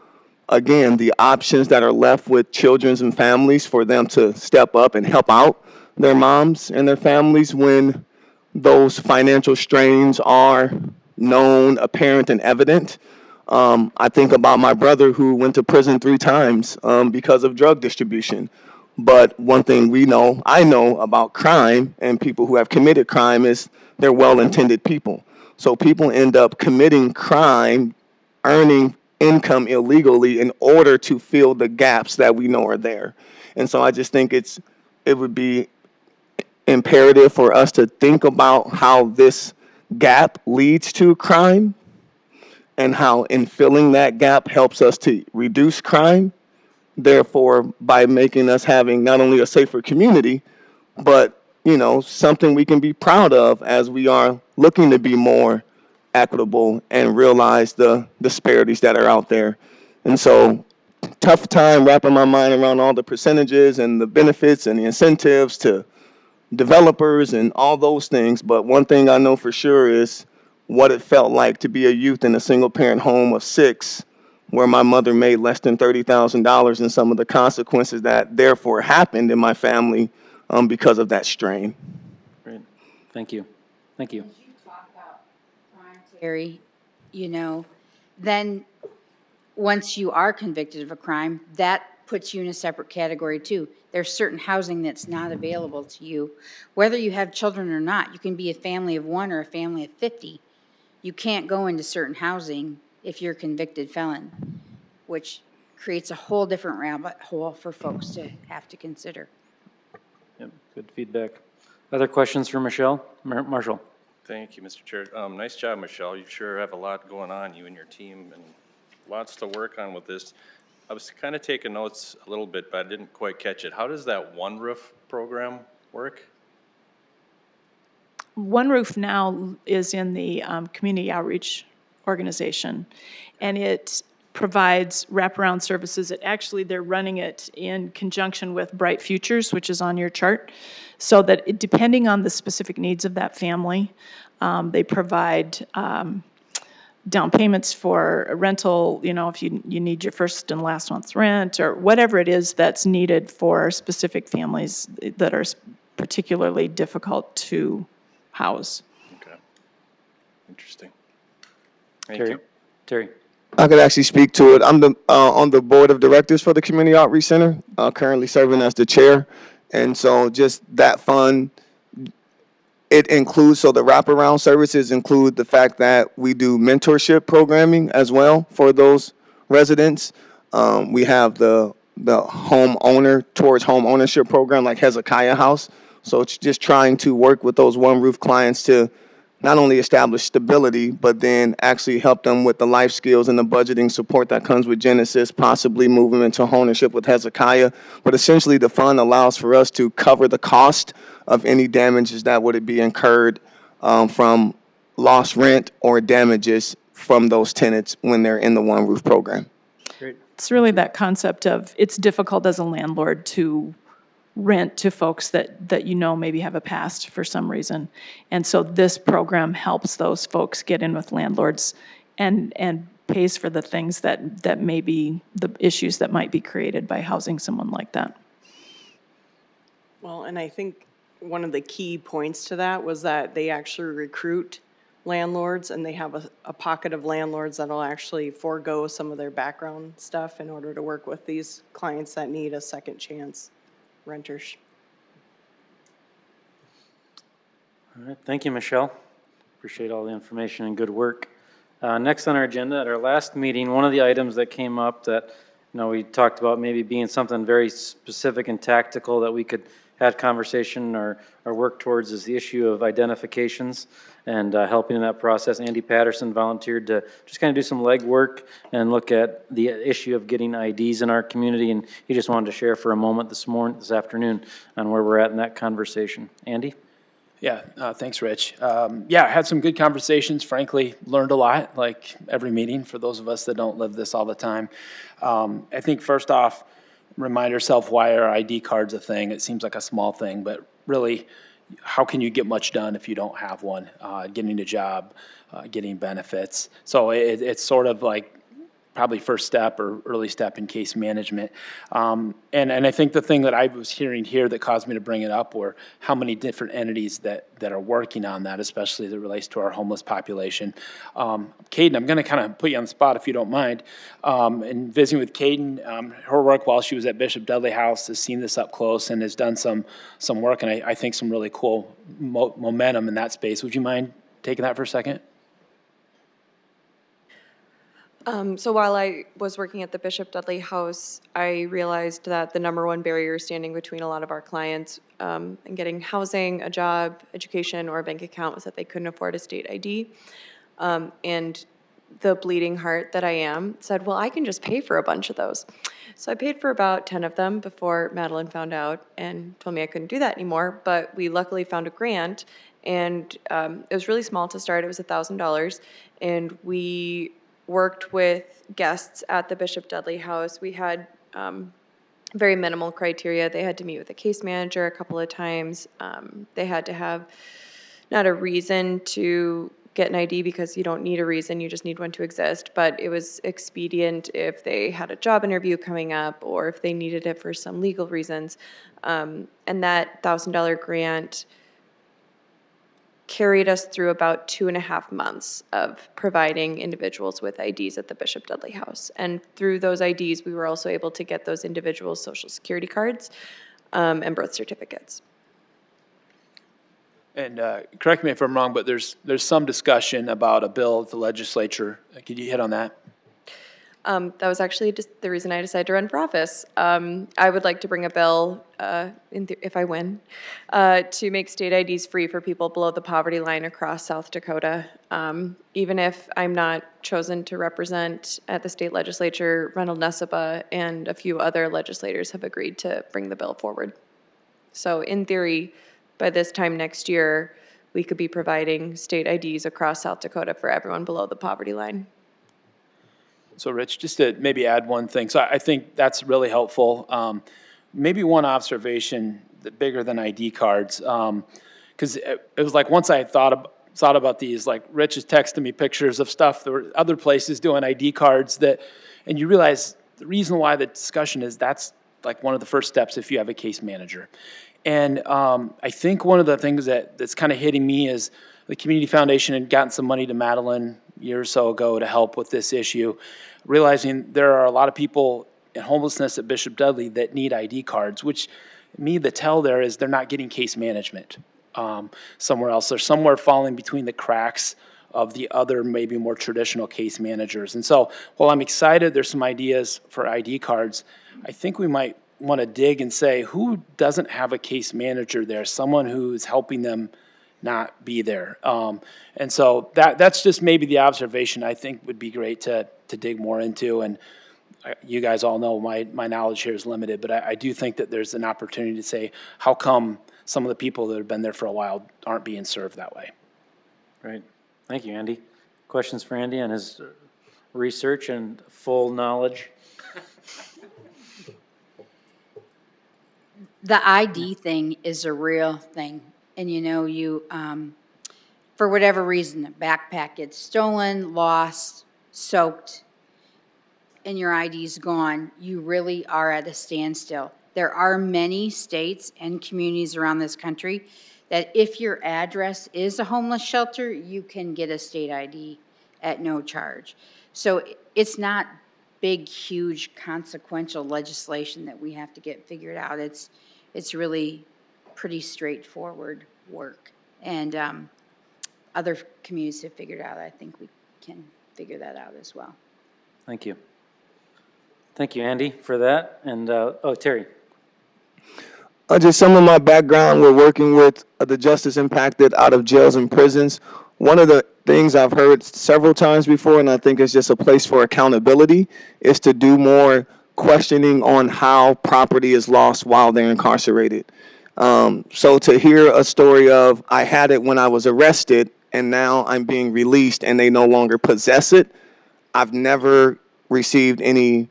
again, the options that are left with children and families for them to step up and help out their moms and their families when those financial strains are known, apparent, and evident. I think about my brother who went to prison 3 times because of drug distribution. But one thing I know about crime and people who have committed crime is they're well-intended people. So people end up committing crime, earning income illegally in order to fill the gaps that we know are there. And so I just think it would be imperative for us to think about how this gap leads to crime and how in filling that gap helps us to reduce crime. Therefore, by making us having not only a safer community, but something we can be proud of as we are looking to be more equitable and realize the disparities that are out there. And so, tough time wrapping my mind around all the percentages and the benefits and the incentives to developers and all those things. But one thing I know for sure is what it felt like to be a youth in a single parent home of 6, where my mother made less than $30,000, and some of the consequences that therefore happened in my family because of that strain. Great. Thank you. Thank you. As you talk about crime, Terry, then once you are convicted of a crime, that puts you in a separate category too. There's certain housing that's not available to you, whether you have children or not. You can be a family of 1 or a family of 50. You can't go into certain housing if you're a convicted felon, which creates a whole different rabbit hole for folks to have to consider. Yep, good feedback. Other questions for Michelle? Marshall? Thank you, Mr. Chair. Nice job, Michelle. You sure have a lot going on, you and your team, and lots to work on with this. I was kind of taking notes a little bit, but I didn't quite catch it. How does that One Roof program work? One Roof now is in the community outreach organization, and it provides wraparound services. They're running it in conjunction with Bright Futures, which is on your chart, so that depending on the specific needs of that family, they provide down payments for a rental, if you need your first and last month's rent, or whatever it is that's needed for specific families that are particularly difficult to house. Okay. Interesting. Thank you. Terry? I could actually speak to it. I'm on the board of directors for the Community Outreach Center, currently serving as the chair. And so just that fund, it includes, so the wraparound services include the fact that we do mentorship programming as well for those residents. We have the homeowner towards home ownership program like Hezekiah House. So it's just trying to work with those One Roof clients to not only establish stability, but then actually help them with the life skills and the budgeting support that comes with Genesis, possibly move them into ownership with Hezekiah. But essentially the fund allows for us to cover the cost of any damages that would be incurred from lost rent or damages from those tenants when they're in the One Roof program. Great. It's really that concept of it's difficult as a landlord to rent to folks that maybe have a past for some reason. And so this program helps those folks get in with landlords and pays for the things that may be the issues that might be created by housing someone like that. Well, and I think one of the key points to that was that they actually recruit landlords, and they have a pocket of landlords that'll actually forego some of their background stuff in order to work with these clients that need a second chance renters. All right, thank you, Michelle. Appreciate all the information and good work. Next on our agenda, at our last meeting, one of the items that came up that we talked about maybe being something very specific and tactical that we could have conversation or work towards is the issue of identifications and helping in that process. Andy Patterson volunteered to just kind of do some legwork and look at the issue of getting IDs in our community, and he just wanted to share for a moment this afternoon on where we're at in that conversation. Andy? Yeah, thanks, Rich. Yeah, I had some good conversations, frankly, learned a lot, like every meeting, for those of us that don't live this all the time. I think first off, remind yourself why are ID cards a thing. It seems like a small thing, but really, how can you get much done if you don't have one? Getting a job, getting benefits. So it's sort of like probably first step or early step in case management. And I think the thing that I was hearing here that caused me to bring it up were how many different entities that are working on that, especially as it relates to our homeless population. Caden, I'm going to kind of put you on the spot if you don't mind. And visiting with Caden, her work while she was at Bishop Dudley House has seen this up close and has done some work, and I think some really cool momentum in that space. Would you mind taking that for a second? So while I was working at the Bishop Dudley House, I realized that the #1 barrier standing between a lot of our clients and getting housing, a job, education, or a bank account was that they couldn't afford a state ID. And the bleeding heart that I am, said, well, I can just pay for a bunch of those. So I paid for about 10 of them before Madeline found out and told me I couldn't do that anymore. But we luckily found a grant, and it was really small to start. It was $1,000, and we worked with guests at the Bishop Dudley House. We had very minimal criteria. They had to meet with a case manager a couple of times. They had to have not a reason to get an ID, because you don't need a reason, you just need one to exist. But it was expedient if they had a job interview coming up or if they needed it for some legal reasons. And that $1,000 grant carried us through about 2.5 months of providing individuals with IDs at the Bishop Dudley House. And through those IDs, we were also able to get those individuals' social security cards and birth certificates. And correct me if I'm wrong, but there's some discussion about a bill at the legislature. Could you hit on that? That was actually just the reason I decided to run for office. I would like to bring a bill, if I win, to make state IDs free for people below the poverty line across South Dakota. Even if I'm not chosen to represent at the state legislature, Reynold Nessepa and a few other legislators have agreed to bring the bill forward. So in theory, by this time next year, we could be providing state IDs across South Dakota for everyone below the poverty line. So Rich, just to maybe add one thing. So I think that's really helpful. Maybe one observation that bigger than ID cards, because it was like once I thought about these, like Rich is texting me pictures of stuff. There were other places doing ID cards and you realize the reason why the discussion is that's like one of the first steps if you have a case manager. And I think one of the things that's kind of hitting me is the Community Foundation had gotten some money to Madeline a year or so ago to help with this issue, realizing there are a lot of people in homelessness at Bishop Dudley that need ID cards, which me, the tell there is they're not getting case management somewhere else. They're somewhere falling between the cracks of the other maybe more traditional case managers. And so while I'm excited there's some ideas for ID cards, I think we might want to dig and say, who doesn't have a case manager there, someone who's helping them not be there. And so that's just maybe the observation I think would be great to dig more into. And you guys all know my knowledge here is limited, but I do think that there's an opportunity to say, how come some of the people that have been there for a while aren't being served that way? Great. Thank you, Andy. Questions for Andy on his research and full knowledge? The ID thing is a real thing. And you, for whatever reason, a backpack gets stolen, lost, soaked, and your ID's gone, you really are at a standstill. There are many states and communities around this country that if your address is a homeless shelter, you can get a state ID at no charge. So it's not big, huge, consequential legislation that we have to get figured out. It's really pretty straightforward work. And other communities have figured out. I think we can figure that out as well. Thank you. Thank you, Andy, for that. And, Terry. Just some of my background, we're working with the justice impacted out of jails and prisons. One of the things I've heard several times before, and I think it's just a place for accountability, is to do more questioning on how property is lost while they're incarcerated. So to hear a story of, I had it when I was arrested, and now I'm being released, and they no longer possess it, I've never received any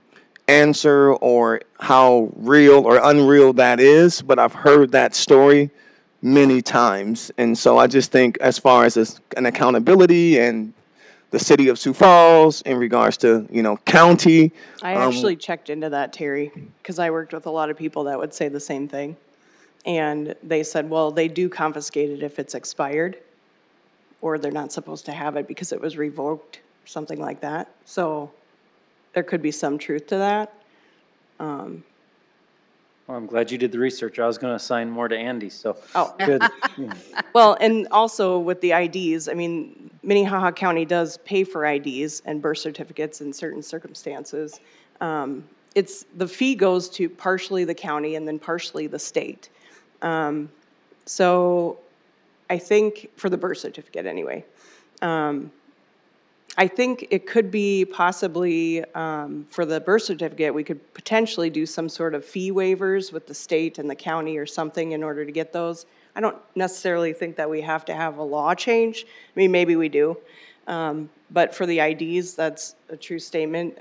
answer or how real or unreal that is, but I've heard that story many times. And so I just think as far as an accountability and the city of Sioux Falls in regards to, county. I actually checked into that, Terry, because I worked with a lot of people that would say the same thing. And they said, well, they do confiscate it if it's expired, or they're not supposed to have it because it was revoked, something like that. So there could be some truth to that. Well, I'm glad you did the research. I was going to assign more to Andy, so good. Well, and also with the IDs, I mean, Minnehaha County does pay for IDs and birth certificates in certain circumstances. The fee goes to partially the county and then partially the state. So I think for the birth certificate anyway. I think it could be possibly, for the birth certificate, we could potentially do some sort of fee waivers with the state and the county or something in order to get those. I don't necessarily think that we have to have a law change. I mean, maybe we do. But for the IDs, that's a true statement.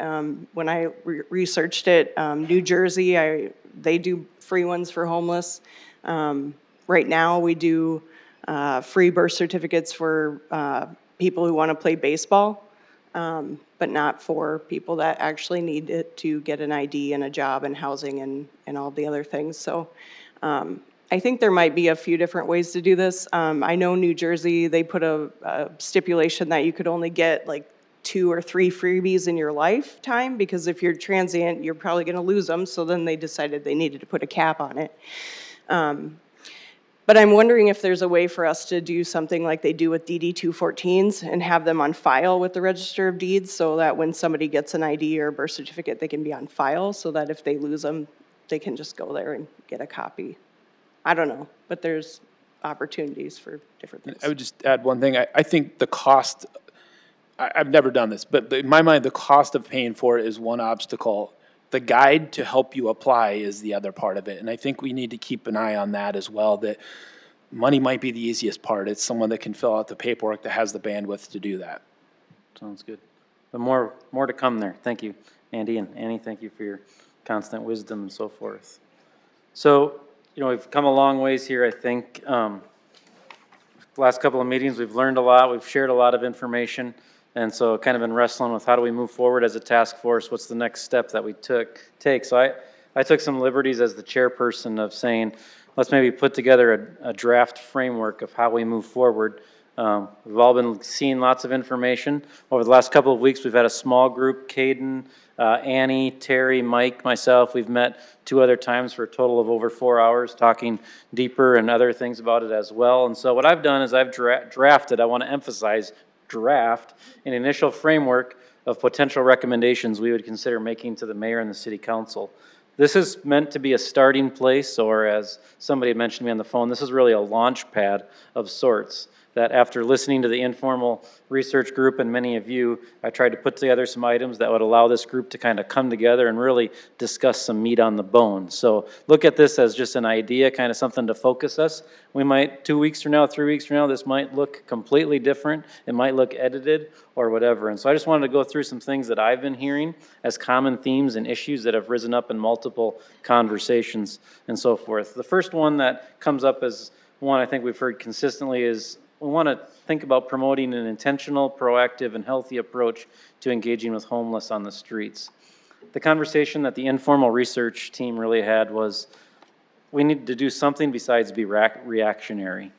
When I researched it, New Jersey, they do free ones for homeless. Right now, we do free birth certificates for people who want to play baseball, but not for people that actually need it to get an ID and a job and housing and all the other things. So I think there might be a few different ways to do this. I know New Jersey, they put a stipulation that you could only get like 2 or 3 freebies in your lifetime, because if you're transient, you're probably going to lose them. So then they decided they needed to put a cap on it. But I'm wondering if there's a way for us to do something like they do with DD 214s and have them on file with the Register of Deeds, so that when somebody gets an ID or a birth certificate, they can be on file, so that if they lose them, they can just go there and get a copy. I don't know, but there's opportunities for different things. I would just add one thing. I think the cost, I've never done this, but in my mind, the cost of paying for it is one obstacle. The guide to help you apply is the other part of it. And I think we need to keep an eye on that as well, that money might be the easiest part. It's someone that can fill out the paperwork that has the bandwidth to do that. Sounds good. But more to come there. Thank you, Andy, and Annie, thank you for your constant wisdom and so forth. So, we've come a long ways here, I think. The last couple of meetings, we've learned a lot. We've shared a lot of information. And so kind of been wrestling with how do we move forward as a task force? What's the next step that we take? So I took some liberties as the chairperson of saying, let's maybe put together a draft framework of how we move forward. We've all been seeing lots of information. Over the last couple of weeks, we've had a small group, Caden, Annie, Terry, Mike, myself. We've met 2 other times for a total of over 4 hours, talking deeper and other things about it as well. And so what I've done is I've drafted, I want to emphasize, draft an initial framework of potential recommendations we would consider making to the mayor and the city council. This is meant to be a starting place, or as somebody mentioned to me on the phone, this is really a launch pad of sorts. That after listening to the informal research group and many of you, I tried to put together some items that would allow this group to kind of come together and really discuss some meat on the bone. So look at this as just an idea, kind of something to focus us. We might, 2 weeks from now, 3 weeks from now, this might look completely different. It might look edited or whatever. And so I just wanted to go through some things that I've been hearing as common themes and issues that have risen up in multiple conversations and so forth. The first one that comes up as one I think we've heard consistently is we want to think about promoting an intentional, proactive, and healthy approach to engaging with homeless on the streets. The conversation that the informal research team really had was we need to do something besides be reactionary.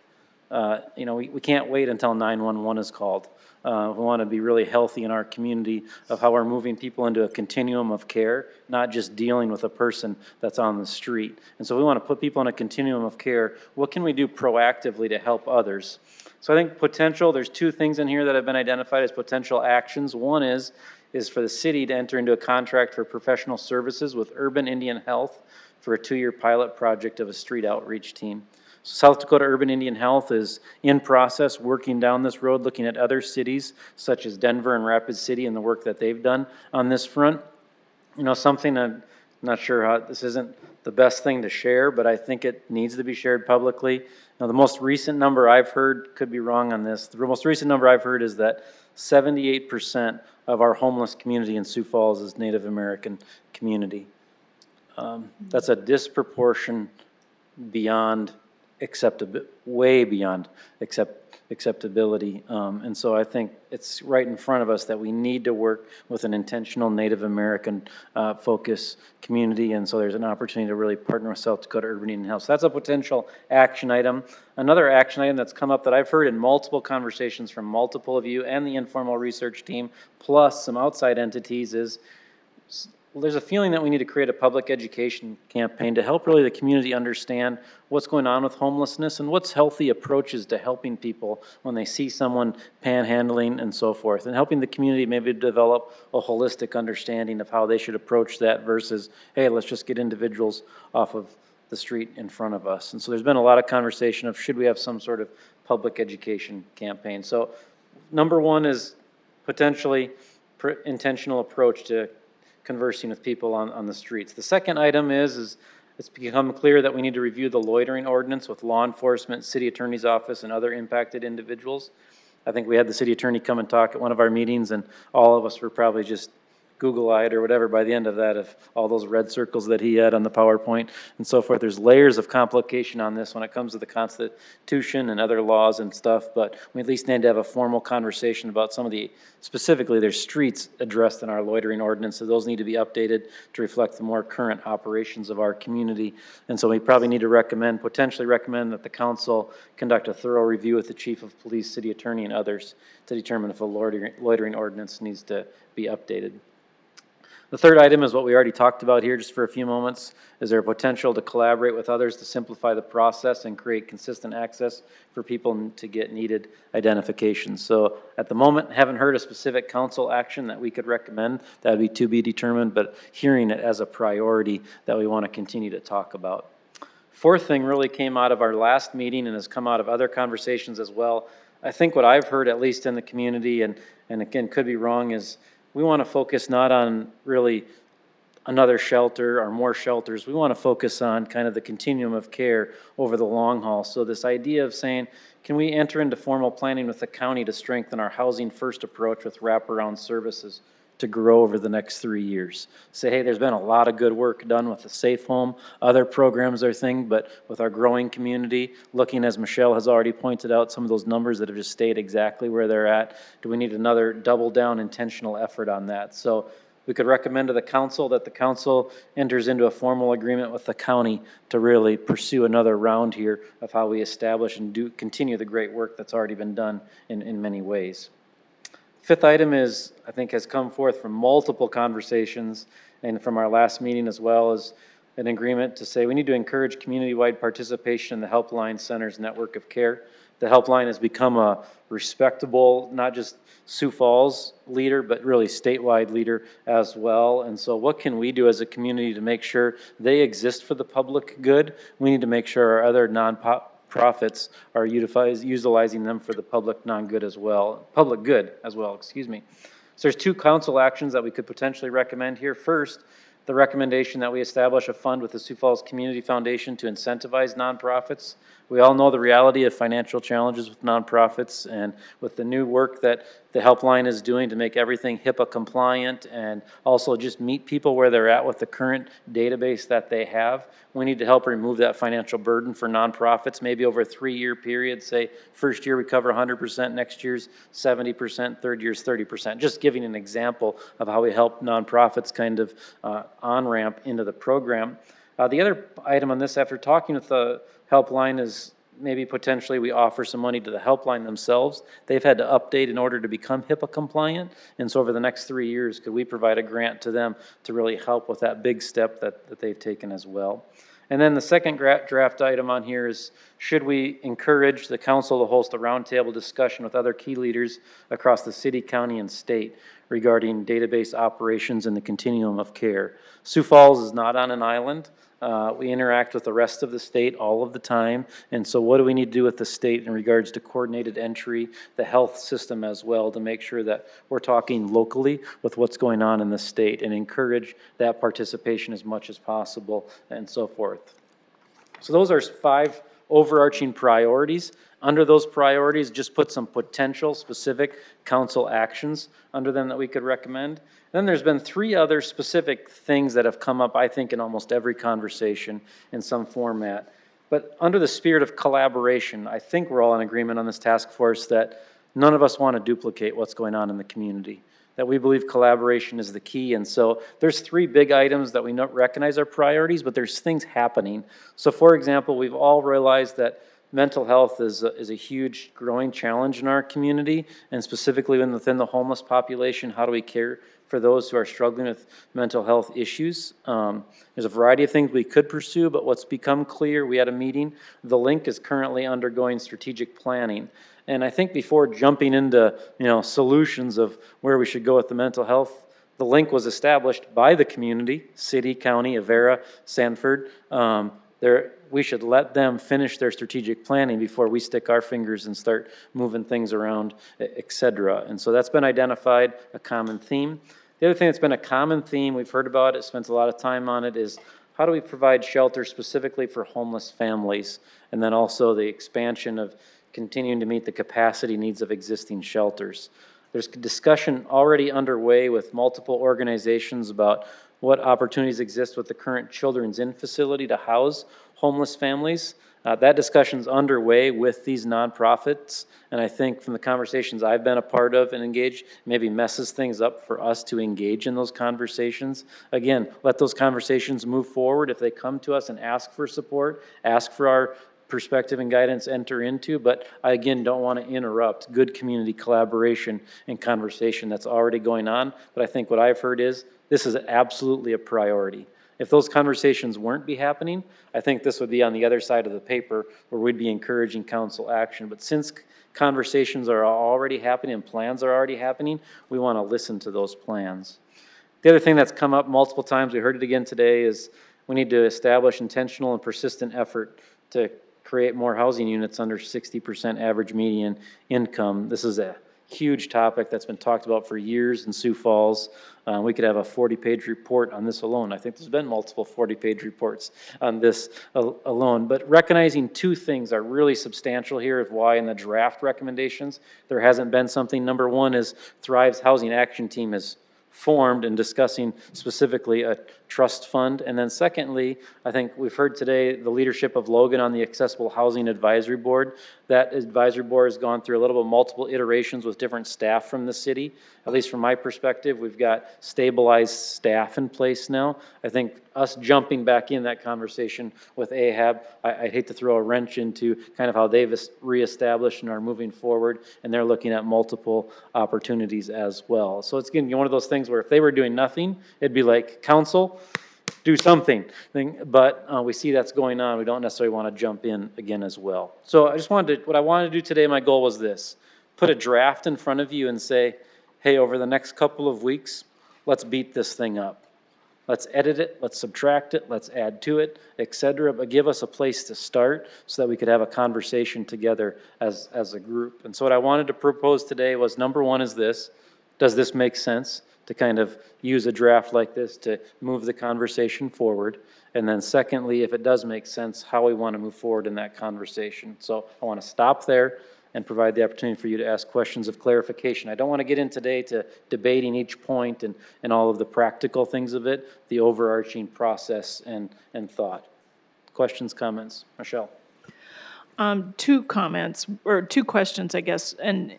We can't wait until 911 is called. We want to be really healthy in our community of how we're moving people into a continuum of care, not just dealing with a person that's on the street. And so we want to put people in a continuum of care. What can we do proactively to help others? So I think potential, there's 2 things in here that have been identified as potential actions. One is for the city to enter into a contract for professional services with Urban Indian Health for a 2-year pilot project of a street outreach team. South Dakota Urban Indian Health is in process, working down this road, looking at other cities such as Denver and Rapid City and the work that they've done on this front. Something I'm not sure how, this isn't the best thing to share, but I think it needs to be shared publicly. Now, the most recent number I've heard, could be wrong on this, the most recent number I've heard is that 78% of our homeless community in Sioux Falls is Native American community. That's a disproportion beyond way beyond acceptability. And so I think it's right in front of us that we need to work with an intentional Native American focus community. And so there's an opportunity to really partner with South Dakota Urban Indian Health. So that's a potential action item. Another action item that's come up that I've heard in multiple conversations from multiple of you and the informal research team, plus some outside entities, is there's a feeling that we need to create a public education campaign to help really the community understand what's going on with homelessness and what's healthy approaches to helping people when they see someone panhandling and so forth, and helping the community maybe develop a holistic understanding of how they should approach that versus, hey, let's just get individuals off of the street in front of us. And so there's been a lot of conversation of should we have some sort of public education campaign. So number one is potentially intentional approach to conversing with people on the streets. The second item is it's become clear that we need to review the loitering ordinance with law enforcement, city attorney's office, and other impacted individuals. I think we had the city attorney come and talk at one of our meetings, and all of us were probably just Google-eyed or whatever by the end of that, of all those red circles that he had on the PowerPoint and so forth. There's layers of complication on this when it comes to the Constitution and other laws and stuff, but we at least need to have a formal conversation about some of the, specifically there's streets addressed in our loitering ordinance, so those need to be updated to reflect the more current operations of our community. And so we probably need to potentially recommend that the council conduct a thorough review with the chief of police, city attorney, and others to determine if a loitering ordinance needs to be updated. The third item is what we already talked about here just for a few moments. Is there a potential to collaborate with others to simplify the process and create consistent access for people to get needed identifications? So at the moment, haven't heard a specific council action that we could recommend. That would be to be determined, but hearing it as a priority that we want to continue to talk about. Fourth thing really came out of our last meeting and has come out of other conversations as well. I think what I've heard, at least in the community, and again, could be wrong, is we want to focus not on really another shelter or more shelters. We want to focus on kind of the continuum of care over the long haul. So this idea of saying, can we enter into formal planning with the county to strengthen our housing first approach with wraparound services to grow over the next 3 years? Say, hey, there's been a lot of good work done with the Safe Home, other programs are thing, but with our growing community, looking, as Michelle has already pointed out, some of those numbers that have just stayed exactly where they're at, do we need another double down intentional effort on that? So we could recommend to the council that the council enters into a formal agreement with the county to really pursue another round here of how we establish and continue the great work that's already been done in many ways. Fifth item is, I think, has come forth from multiple conversations and from our last meeting as well, as an agreement to say we need to encourage community-wide participation in the Helpline Center's network of care. The Helpline has become a respectable, not just Sioux Falls leader, but really statewide leader as well. And so what can we do as a community to make sure they exist for the public good? We need to make sure our other nonprofits are utilizing them for the public good as well, excuse me. So there's two council actions that we could potentially recommend here. First, the recommendation that we establish a fund with the Sioux Falls Community Foundation to incentivize nonprofits. We all know the reality of financial challenges with nonprofits, and with the new work that the Helpline is doing to make everything HIPAA compliant and also just meet people where they're at with the current database that they have. We need to help remove that financial burden for nonprofits, maybe over a 3-year period. Say first year we cover 100%, next year's 70%, third year's 30%. Just giving an example of how we help nonprofits kind of on-ramp into the program. The other item on this, after talking with the Helpline, is maybe potentially we offer some money to the Helpline themselves. They've had to update in order to become HIPAA compliant, and so over the next 3 years, could we provide a grant to them to really help with that big step that they've taken as well. And then the second draft item on here is, should we encourage the council to host a roundtable discussion with other key leaders across the city, county, and state regarding database operations and the continuum of care? Sioux Falls is not on an island. We interact with the rest of the state all of the time, and so what do we need to do with the state in regards to coordinated entry, the health system as well, to make sure that we're talking locally with what's going on in the state and encourage that participation as much as possible and so forth. So those are 5 overarching priorities. Under those priorities, just put some potential specific council actions under them that we could recommend. Then there's been 3 other specific things that have come up, I think, in almost every conversation in some format. But under the spirit of collaboration, I think we're all in agreement on this task force that none of us want to duplicate what's going on in the community, that we believe collaboration is the key. And so there's 3 big items that we recognize are priorities, but there's things happening. So for example, we've all realized that mental health is a huge growing challenge in our community, and specifically within the homeless population. How do we care for those who are struggling with mental health issues? There's a variety of things we could pursue, but what's become clear, we had a meeting, the link is currently undergoing strategic planning. And I think before jumping into solutions of where we should go with the mental health, the link was established by the community, city, county, Avera, Sanford. we should let them finish their strategic planning before we stick our fingers and start moving things around, et cetera. And so that's been identified, a common theme. The other thing that's been a common theme, we've heard about it, spent a lot of time on it, is how do we provide shelter specifically for homeless families? And then also the expansion of continuing to meet the capacity needs of existing shelters. There's discussion already underway with multiple organizations about what opportunities exist with the current Children's Inn facility to house homeless families. That discussion's underway with these nonprofits, and I think from the conversations I've been a part of and engaged, maybe messes things up for us to engage in those conversations. Again, let those conversations move forward. If they come to us and ask for support, ask for our perspective and guidance, enter into, but I again don't want to interrupt good community collaboration and conversation that's already going on. But I think what I've heard is this is absolutely a priority. If those conversations weren't be happening, I think this would be on the other side of the paper where we'd be encouraging council action. But since conversations are already happening and plans are already happening, we want to listen to those plans. The other thing that's come up multiple times, we heard it again today, is we need to establish intentional and persistent effort to create more housing units under 60% average median income. This is a huge topic that's been talked about for years in Sioux Falls. We could have a 40-page report on this alone. I think there's been multiple 40-page reports on this alone. But recognizing two things are really substantial here of why in the draft recommendations there hasn't been something. Number one is Thrive's Housing Action Team is formed and discussing specifically a trust fund. And then secondly, I think we've heard today the leadership of Logan on the Accessible Housing Advisory Board. That advisory board has gone through a little bit multiple iterations with different staff from the city. At least from my perspective, we've got stabilized staff in place now. I think us jumping back in that conversation with AHAB, I'd hate to throw a wrench into kind of how they've reestablished and are moving forward, and they're looking at multiple opportunities as well. So it's again one of those things where if they were doing nothing, it'd be like, council, do something. But we see that's going on. We don't necessarily want to jump in again as well. So I just wanted to, what I wanted to do today, my goal was this: put a draft in front of you and say, hey, over the next couple of weeks, let's beat this thing up. Let's edit it, let's subtract it, let's add to it, etc. But give us a place to start so that we could have a conversation together as a group. And so what I wanted to propose today was, number one is this: does this make sense to kind of use a draft like this to move the conversation forward? And then secondly, if it does make sense, how we want to move forward in that conversation. So I want to stop there and provide the opportunity for you to ask questions of clarification. I don't want to get in today to debating each point and all of the practical things of it, the overarching process and thought. Questions, comments? Michelle? Two comments, or two questions, I guess. And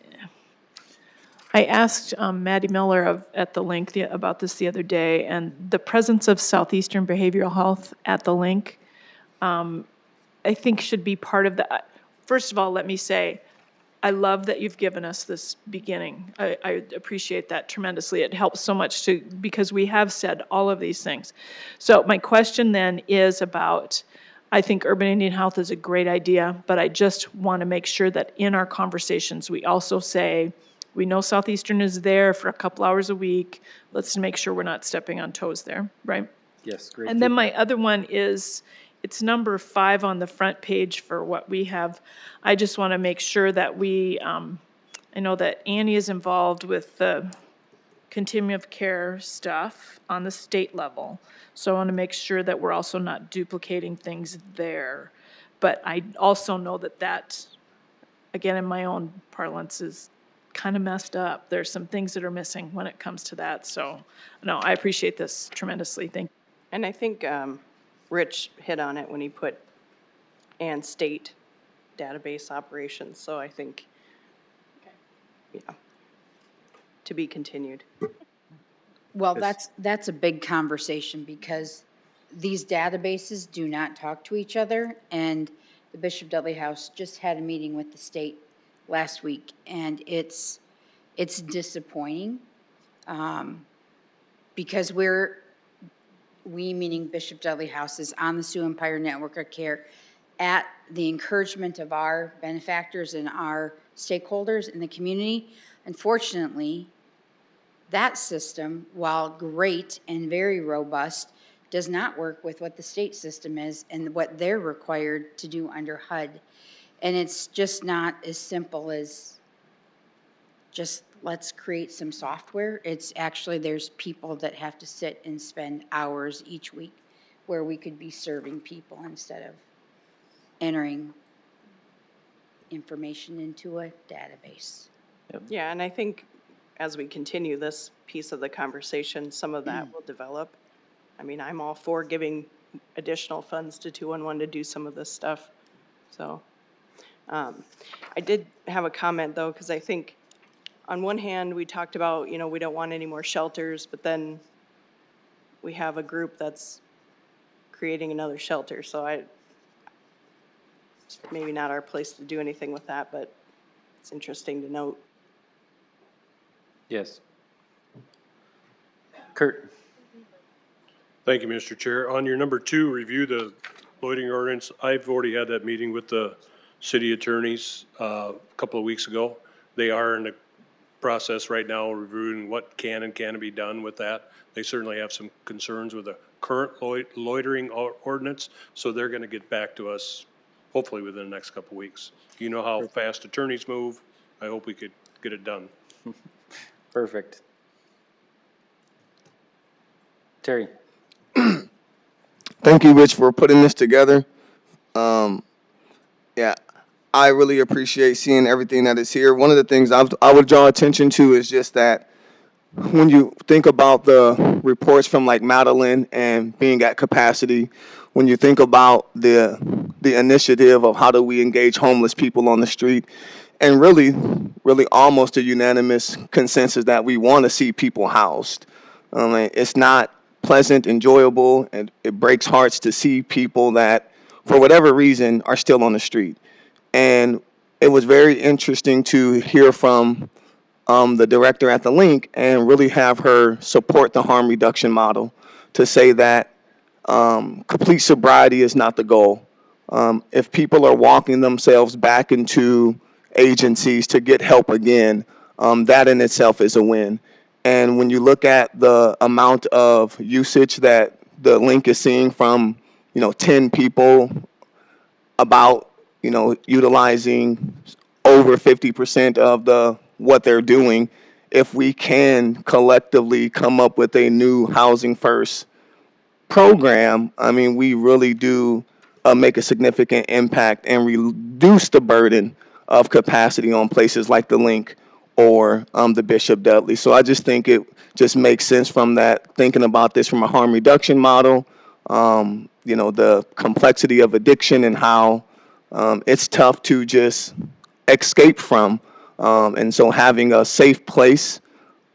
I asked Maddie Miller at the link about this the other day, and the presence of Southeastern Behavioral Health at the link, I think should be part of the. First of all, let me say, I love that you've given us this beginning. I appreciate that tremendously. It helps so much because we have said all of these things. So my question then is about, I think urban Indian health is a great idea, but I just want to make sure that in our conversations, we also say, we know Southeastern is there for a couple hours a week. Let's make sure we're not stepping on toes there, right? Yes, great. And then my other one is, it's number 5 on the front page for what we have. I just want to make sure that we, I know that Annie is involved with the continuum of care stuff on the state level. So I want to make sure that we're also not duplicating things there. But I also know that, again, in my own parlance, is kind of messed up. There's some things that are missing when it comes to that. So, no, I appreciate this tremendously. Thank you. And I think Rich hit on it when he put and state database operations. So I think, yeah, to be continued. Well, that's a big conversation because these databases do not talk to each other, and the Bishop Dudley House just had a meeting with the state last week, and it's disappointing because we meaning Bishop Dudley House is on the Sioux Empire Network of Care at the encouragement of our benefactors and our stakeholders in the community. Unfortunately, that system, while great and very robust, does not work with what the state system is and what they're required to do under HUD. And it's just not as simple as just let's create some software. It's actually, there's people that have to sit and spend hours each week where we could be serving people instead of entering information into a database. Yeah, and I think as we continue this piece of the conversation, some of that will develop. I mean, I'm all for giving additional funds to 211 to do some of this stuff. So I did have a comment though, because I think on one hand, we talked about, you know, we don't want any more shelters, but then we have a group that's creating another shelter. So it's maybe not our place to do anything with that, but it's interesting to note. Yes. Kurt? Thank you, Mr. Chair. On your number 2, review the loitering ordinance. I've already had that meeting with the city attorneys a couple of weeks ago. They are in the process right now reviewing what can and can't be done with that. They certainly have some concerns with the current loitering ordinance, so they're going to get back to us hopefully within the next couple of weeks. You know how fast attorneys move. I hope we could get it done. Perfect. Terry? Thank you, Rich, for putting this together. Yeah, I really appreciate seeing everything that is here. One of the things I would draw attention to is just that when you think about the reports from like Madeline and being at capacity, when you think about the initiative of how do we engage homeless people on the street, and really almost a unanimous consensus that we want to see people housed. It's not pleasant, enjoyable, and it breaks hearts to see people that, for whatever reason, are still on the street. And it was very interesting to hear from the director at the link and really have her support the harm reduction model to say that complete sobriety is not the goal. If people are walking themselves back into agencies to get help again, that in itself is a win. And when you look at the amount of usage that the link is seeing from, 10 people about, utilizing over 50% of what they're doing, if we can collectively come up with a new housing first program, I mean, we really do make a significant impact and reduce the burden of capacity on places like the Link or the Bishop Dudley. So I just think it just makes sense from that, thinking about this from a harm reduction model, the complexity of addiction and how it's tough to just escape from. And so having a safe place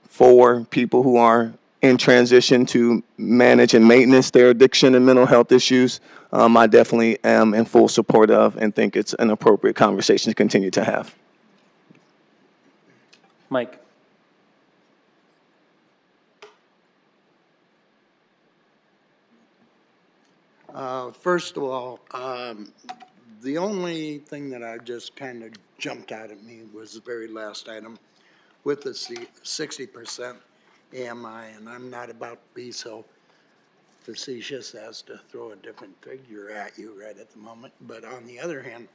for people who are in transition to manage and maintenance their addiction and mental health issues, I definitely am in full support of and think it's an appropriate conversation to continue to have. Mike? First of all, the only thing that I just kind of jumped out at me was the very last item with the 60% AMI, and I'm not about to be so facetious as to throw a different figure at you right at the moment. But on the other hand,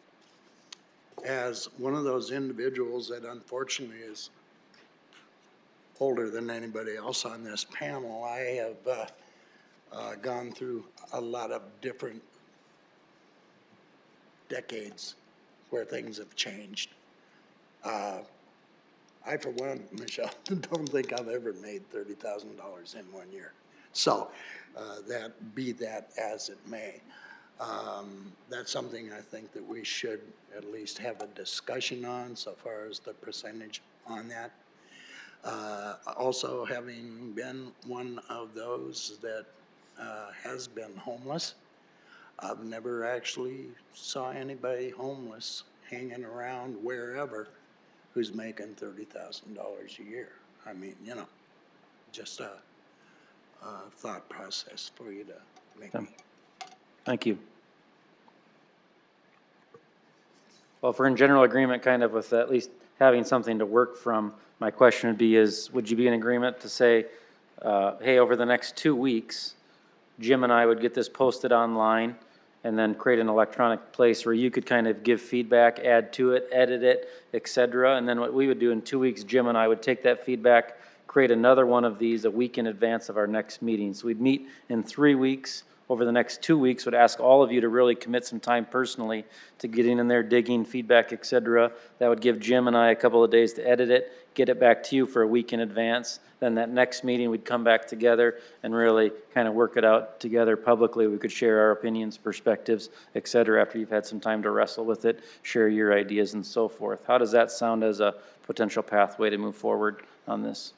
as one of those individuals that unfortunately is older than anybody else on this panel, I have gone through a lot of different decades where things have changed. I, for one, Michelle, don't think I've ever made $30,000 in 1 year. So that be that as it may. That's something I think that we should at least have a discussion on so far as the percentage on that. Also, having been one of those that has been homeless, I've never actually saw anybody homeless hanging around wherever who's making $30,000 a year. I mean, just a thought process for you to make. Thank you. Well, if we're in general agreement kind of with at least having something to work from, my question would be would you be in agreement to say, hey, over the next 2 weeks, Jim and I would get this posted online and then create an electronic place where you could kind of give feedback, add to it, edit it, et cetera. And then what we would do in 2 weeks, Jim and I would take that feedback, create another one of these a week in advance of our next meeting. So we'd meet in 3 weeks. Over the next 2 weeks, would ask all of you to really commit some time personally to getting in there, digging, feedback, et cetera. That would give Jim and I a couple of days to edit it, get it back to you for a week in advance. Then that next meeting, we'd come back together and really kind of work it out together publicly. We could share our opinions, perspectives, et cetera, after you've had some time to wrestle with it, share your ideas and so forth. How does that sound as a potential pathway to move forward on this?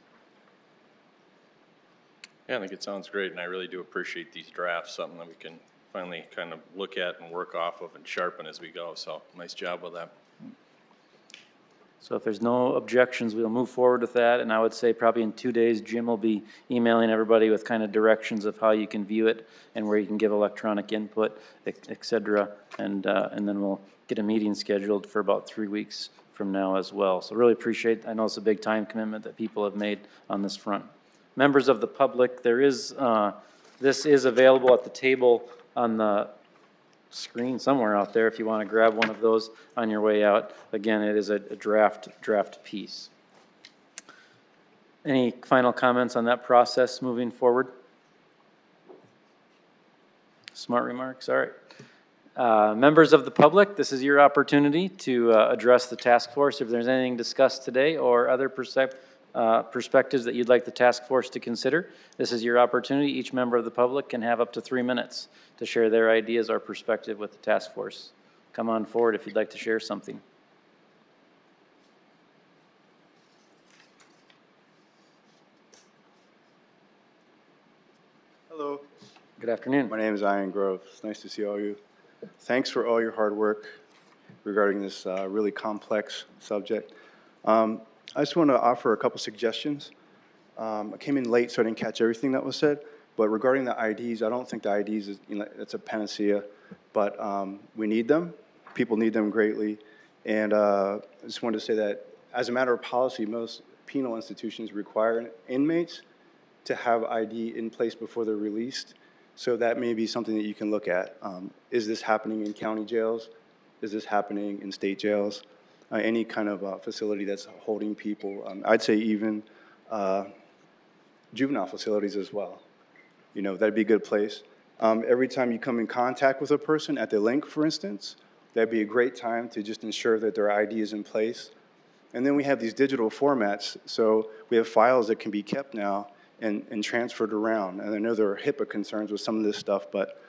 Yeah, I think it sounds great, and I really do appreciate these drafts, something that we can finally kind of look at and work off of and sharpen as we go, so nice job with that. So if there's no objections, we'll move forward with that, and I would say probably in 2 days, Jim will be emailing everybody with kind of directions of how you can view it and where you can give electronic input, et cetera, and then we'll get a meeting scheduled for about 3 weeks from now as well. So really appreciate, I know it's a big time commitment that people have made on this front. Members of the public, there is, this is available at the table on the screen somewhere out there if you want to grab one of those on your way out. Again, it is a draft piece. Any final comments on that process moving forward? Smart remarks, all right. Members of the public, this is your opportunity to address the task force. If there's anything discussed today or other perspectives that you'd like the task force to consider, this is your opportunity. Each member of the public can have up to 3 minutes to share their ideas or perspective with the task force. Come on forward if you'd like to share something. Hello. Good afternoon. My name is Ian Grove. It's nice to see all you. Thanks for all your hard work regarding this really complex subject. I just want to offer a couple suggestions. I came in late, so I didn't catch everything that was said. But regarding the IDs, I don't think the IDs is, it's a panacea, but we need them. People need them greatly. And I just wanted to say that as a matter of policy, most penal institutions require inmates to have ID in place before they're released. So that may be something that you can look at. Is this happening in county jails? Is this happening in state jails? Any kind of facility that's holding people. I'd say even juvenile facilities as well. That'd be a good place. Every time you come in contact with a person at the link, for instance, that'd be a great time to just ensure that their ID is in place. And then we have these digital formats, so we have files that can be kept now and transferred around. And I know there are HIPAA concerns with some of this stuff, but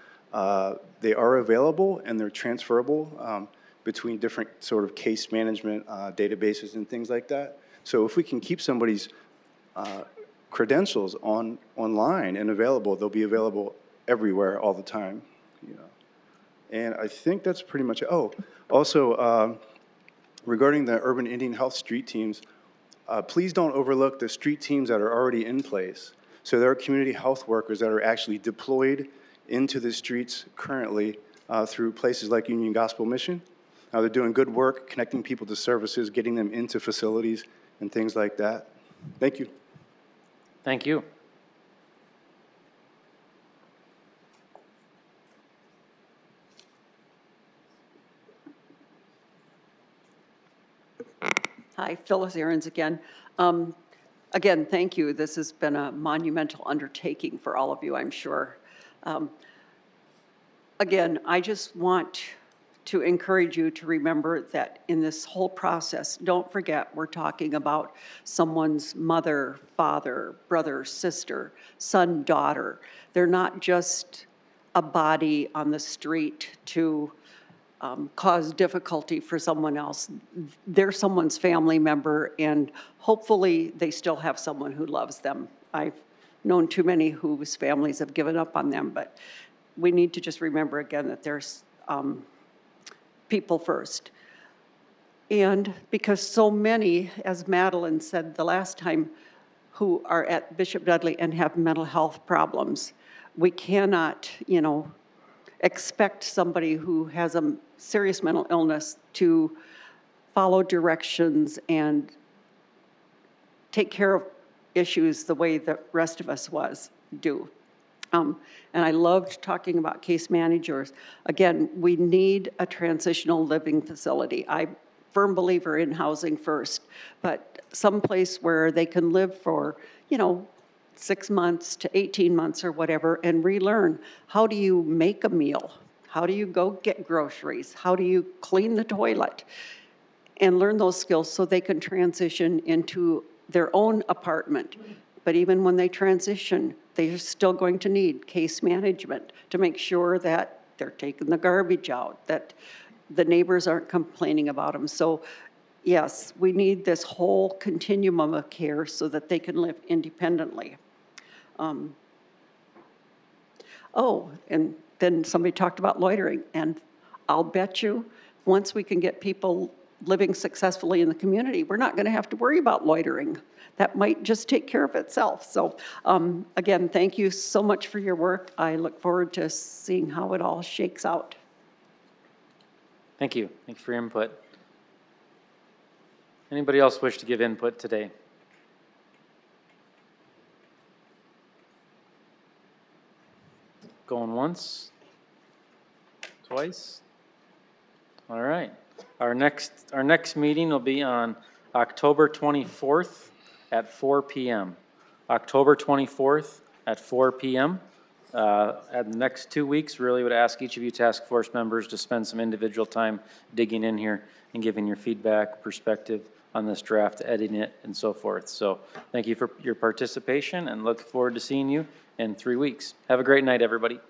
they are available and they're transferable between different sort of case management databases and things like that. So if we can keep somebody's credentials online and available, they'll be available everywhere all the time. And I think that's pretty much it. Oh, also regarding the urban Indian health street teams, please don't overlook the street teams that are already in place. So there are community health workers that are actually deployed into the streets currently through places like Union Gospel Mission. They're doing good work, connecting people to services, getting them into facilities and things like that. Thank you. Thank you. Hi, Phyllis Ahrens again. Again, thank you. This has been a monumental undertaking for all of you, I'm sure. Again, I just want to encourage you to remember that in this whole process, don't forget we're talking about someone's mother, father, brother, sister, son, daughter. They're not just a body on the street to cause difficulty for someone else. They're someone's family member, and hopefully they still have someone who loves them. I've known too many whose families have given up on them, but we need to just remember again that there's people first. And because so many, as Madeline said the last time, who are at Bishop Dudley and have mental health problems, we cannot, expect somebody who has a serious mental illness to follow directions and take care of issues the way the rest of us do. And I loved talking about case managers. Again, we need a transitional living facility. I'm a firm believer in housing first, but someplace where they can live for, 6 months to 18 months or whatever and relearn. How do you make a meal? How do you go get groceries? How do you clean the toilet? And learn those skills so they can transition into their own apartment. But even when they transition, they're still going to need case management to make sure that they're taking the garbage out, that the neighbors aren't complaining about them. So yes, we need this whole continuum of care so that they can live independently. And then somebody talked about loitering, and I'll bet you, once we can get people living successfully in the community, we're not going to have to worry about loitering. That might just take care of itself. So again, thank you so much for your work. I look forward to seeing how it all shakes out. Thank you. Thanks for your input. Anybody else wish to give input today? Going once? Twice? All right. Our next meeting will be on October 24th at 4 p.m. October 24th at 4 p.m. At the next 2 weeks, really would ask each of you task force members to spend some individual time digging in here and giving your feedback, perspective on this draft, editing it, and so forth. So thank you for your participation and look forward to seeing you in 3 weeks. Have a great night, everybody.